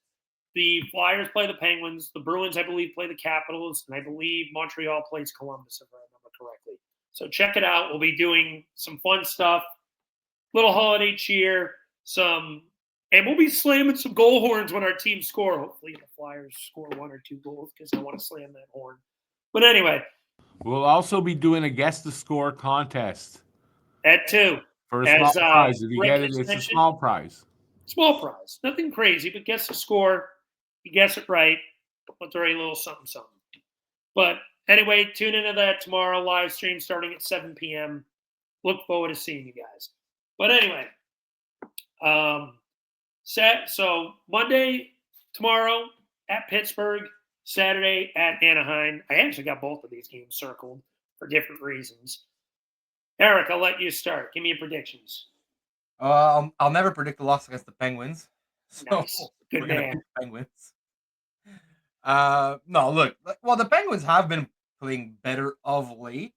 The Flyers play the Penguins. The Bruins, I believe, play the Capitals. And I believe Montreal plays Columbus, if I remember correctly. So check it out. We'll be doing some fun stuff. Little holiday cheer. And we'll be slamming some goal horns when our team score. Hopefully the Flyers score 1 or 2 goals, because I want to slam that horn. But anyway. We'll also be doing a guess the score contest. That too. For a small prize. If you get it, it's a small prize. Small prize. Nothing crazy, but guess the score. You guess it right, we'll throw you a little something. But anyway, tune into that tomorrow, live stream starting at 7 p.m. Look forward to seeing you guys. But anyway, so Monday, tomorrow at Pittsburgh, Saturday at Anaheim. I actually got both of these games circled for different reasons. Eric, I'll let you start. Give me your predictions. I'll never predict a loss against the Penguins. So nice. Good man. Penguins. No, look. Well, the Penguins have been playing better of late.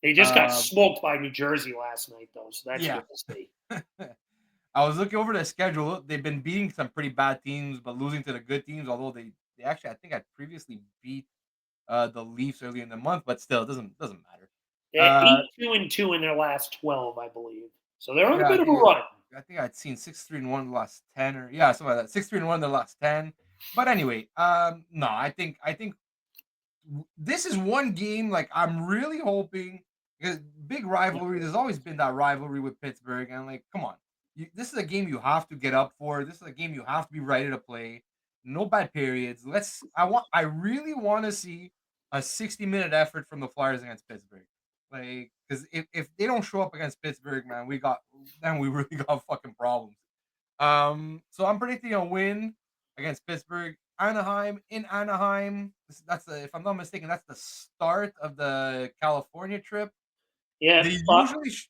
They just got smoked by New Jersey last night, though, so that's good to see. I was looking over their schedule. They've been beating some pretty bad teams, but losing to the good teams. Although they actually, I think, I previously beat the Leafs early in the month, but still, it doesn't matter. They're 8-2-2 in their last 12, I believe. So they're on a Yeah, bit of a run. I think I'd seen 6-3-1 in the last 10, or yeah, something like that. 6-3-1 in the last 10. But anyway, no, I think this is one game like I'm really hoping, because big rivalry. There's always been that rivalry with Pittsburgh, and like, come on, this is a game you have to get up for. This is a game you have to be ready to play. No bad periods. I really want to see a 60-minute effort from the Flyers against Pittsburgh. Like, because if they don't show up against Pittsburgh, man, we really got fucking problems. So I'm predicting a win against Pittsburgh. Anaheim in Anaheim. If I'm not mistaken, that's the start of the California trip. Yeah, They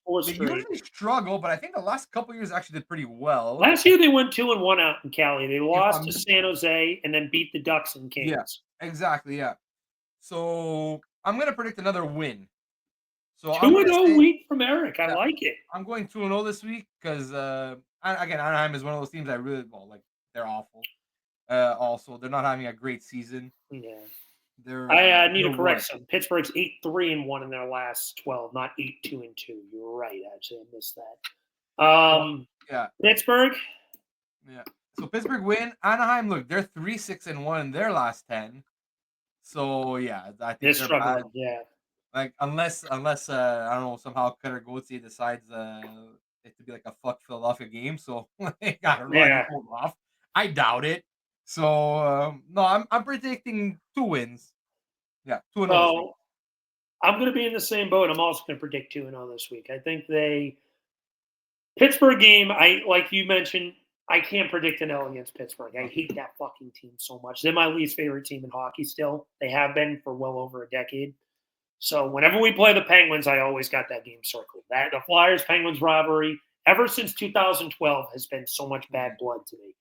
four they straight. usually struggle, but I think the last couple years actually did pretty well. Last year they went 2-1 out in Cali. They If lost I'm to San Jose and then beat the Ducks in Canes. exactly, yeah. So I'm gonna predict another win. So I'm gonna 2-0 say, week from Eric. I yeah, like it. I'm going 2-0 this week because again, Anaheim is one of those teams I really like. They're awful. Also, they're not having a great season. Yeah. They're I need to they're correct what? some. Pittsburgh's 8-3-1 in their last 12, not 8-2-2. You're right. Actually, I missed that. So, yeah, Pittsburgh. yeah. So Pittsburgh win. Anaheim, look, they're 3-6-1 in their last 10. So yeah, I They're think they're bad. struggling. Yeah. Like unless I don't know, somehow Cutter Gauthier decides it to be like a fuck Philadelphia game. So like, I don't know, I can Yeah. pull it off. I doubt it. So no, I'm predicting 2 wins. Yeah, 2-0 this week. So I'm going to be in the same boat. I'm also going to predict 2-0 this week. I think Pittsburgh game, like you mentioned, I can't predict an L against Pittsburgh. I hate that fucking team so much. They're my least favorite team in hockey still. They have been for well over a decade. So whenever we play the Penguins, I always got that game circled. That the Flyers-Penguins rivalry, ever since 2012, has been so much bad blood to me.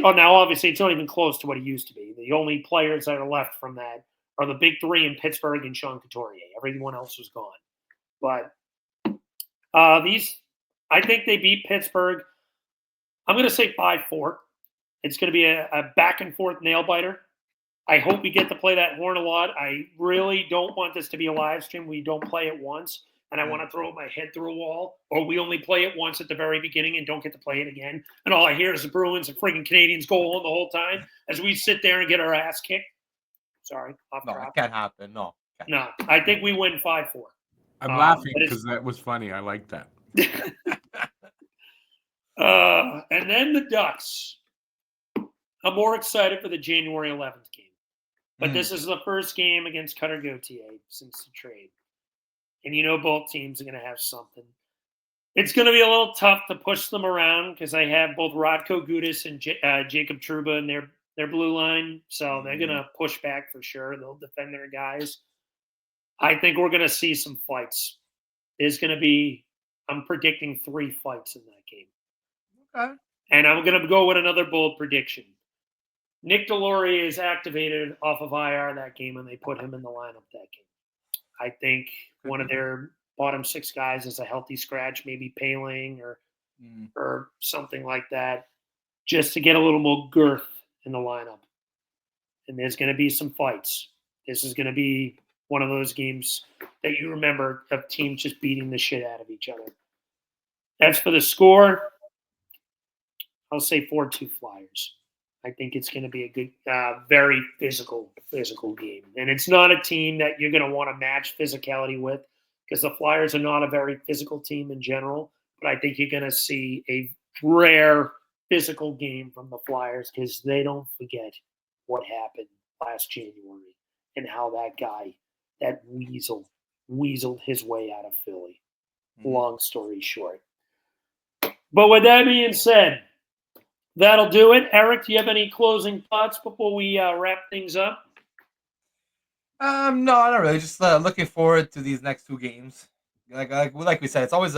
Now obviously it's not even close to what it used to be. The only players that are left from that are the big three in Pittsburgh and Sean Couturier. Everyone else was gone. But I think they beat Pittsburgh. I'm going to say 5-4. It's going to be a back and forth nail biter. I hope we get to play that horn a lot. I really don't want this to be a live stream. We don't play it once, and I want to throw my head through a wall, or we only play it once at the very beginning and don't get to play it again. And all I hear is the Bruins and friggin' Canadians go on the whole time as we sit there and get our ass kicked. Sorry, No, it can't happen. No. No, I think we win 5-4. I'm laughing because that was funny. I like that. And then the Ducks. I'm more excited for the January 11th game. But this is the first game against Cutter Gauthier since the trade. And you know both teams are going to have something. It's going to be a little tough to push them around because I have both Radko Gudas and Jacob Trouba in their blue line. So they're going to push back for sure. They'll defend their guys. I think we're going to see some fights. I'm predicting 3 fights in that game. Okay. And I'm going to go with another bold prediction. Nick Deslauriers is activated off of IR that game, and they put him in the lineup that game. I think one of their bottom 6 guys is a healthy scratch, maybe Paling or something like that, just to get a little more girth in the lineup. And there's going to be some fights. This is going to be one of those games that you remember of teams just beating the shit out of each other. As for the score, I'll say 4-2 Flyers. I think it's going to be a good, very physical game. And it's not a team that you're going to want to match physicality with because the Flyers are not a very physical team in general. But I think you're going to see a rare physical game from the Flyers because they don't forget what happened last January and how that guy, that weaseled his way out of Philly. Long story short. But with that being said, that'll do it. Eric, do you have any closing thoughts before we wrap things up? No, not really. Just looking forward to these next 2 games. Like we said, it's always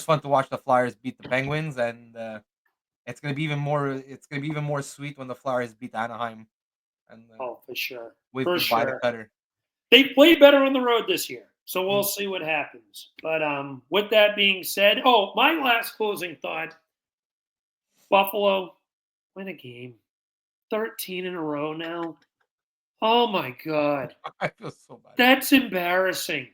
fun to watch the Flyers beat the Penguins, and it's gonna be even more sweet when the Flyers beat Anaheim. And for sure. Wave For goodbye to sure. Cutter. They played better on the road this year, so we'll see what happens. But with that being said, my last closing thought. Buffalo win a game. 13 in a row now. Oh, my God. I feel so bad. That's embarrassing.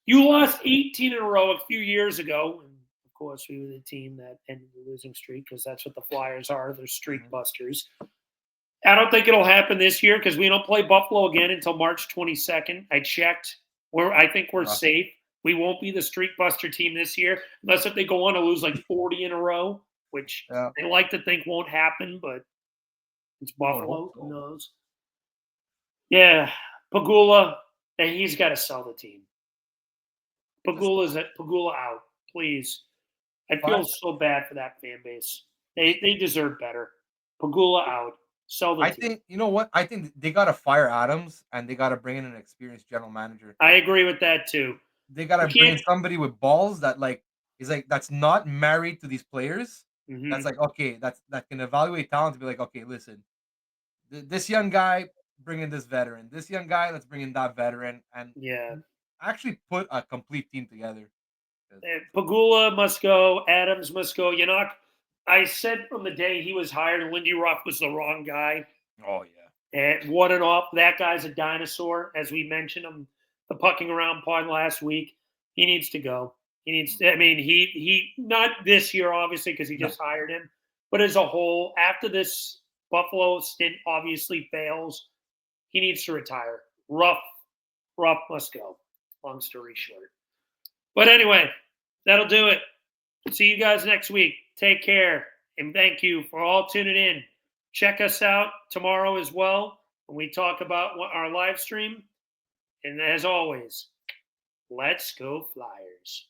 You lost 18 in a row a few years ago. And of course, we were the team that ended the losing streak because that's what the Flyers are. They're streak busters. I don't think it'll happen this year because we don't play Buffalo again until March 22nd. I checked. I think we're safe. We won't be the streak buster team this year unless if they go on to lose like 40 in a row, which they like to think won't happen, but it's Buffalo. Who knows? Yeah, Pagula, and he's got to sell the team. Pagula out, please. I feel so bad for that fan base. They deserve better. Pagula out. Sell the team. think, you know what? I think they got to fire Adams and they got to bring in an experienced general manager. I agree with that too. They got to bring in somebody with balls that is that's not married to these players. Mm-hmm. That's like, okay, that can evaluate talent to be like, okay, listen, this young guy, bring in this veteran. This young guy, let's bring in that veteran, and actually put a complete team together. Pagula must go. Adams must go. I said from the day he was hired, Lindy Ruff was the wrong guy. Oh yeah. And what an off. That guy's a dinosaur, as we mentioned him the pucking around pod last week. He needs to go. He needs to. I mean, he not this year obviously because he just hired him, but as a whole, after this Buffalo stint obviously fails, he needs to retire. Ruff must go. Long story short. But anyway, that'll do it. See you guys next week. Take care. And thank you for all tuning in. Check us out tomorrow as well when we talk about our live stream. And as always, let's go Flyers.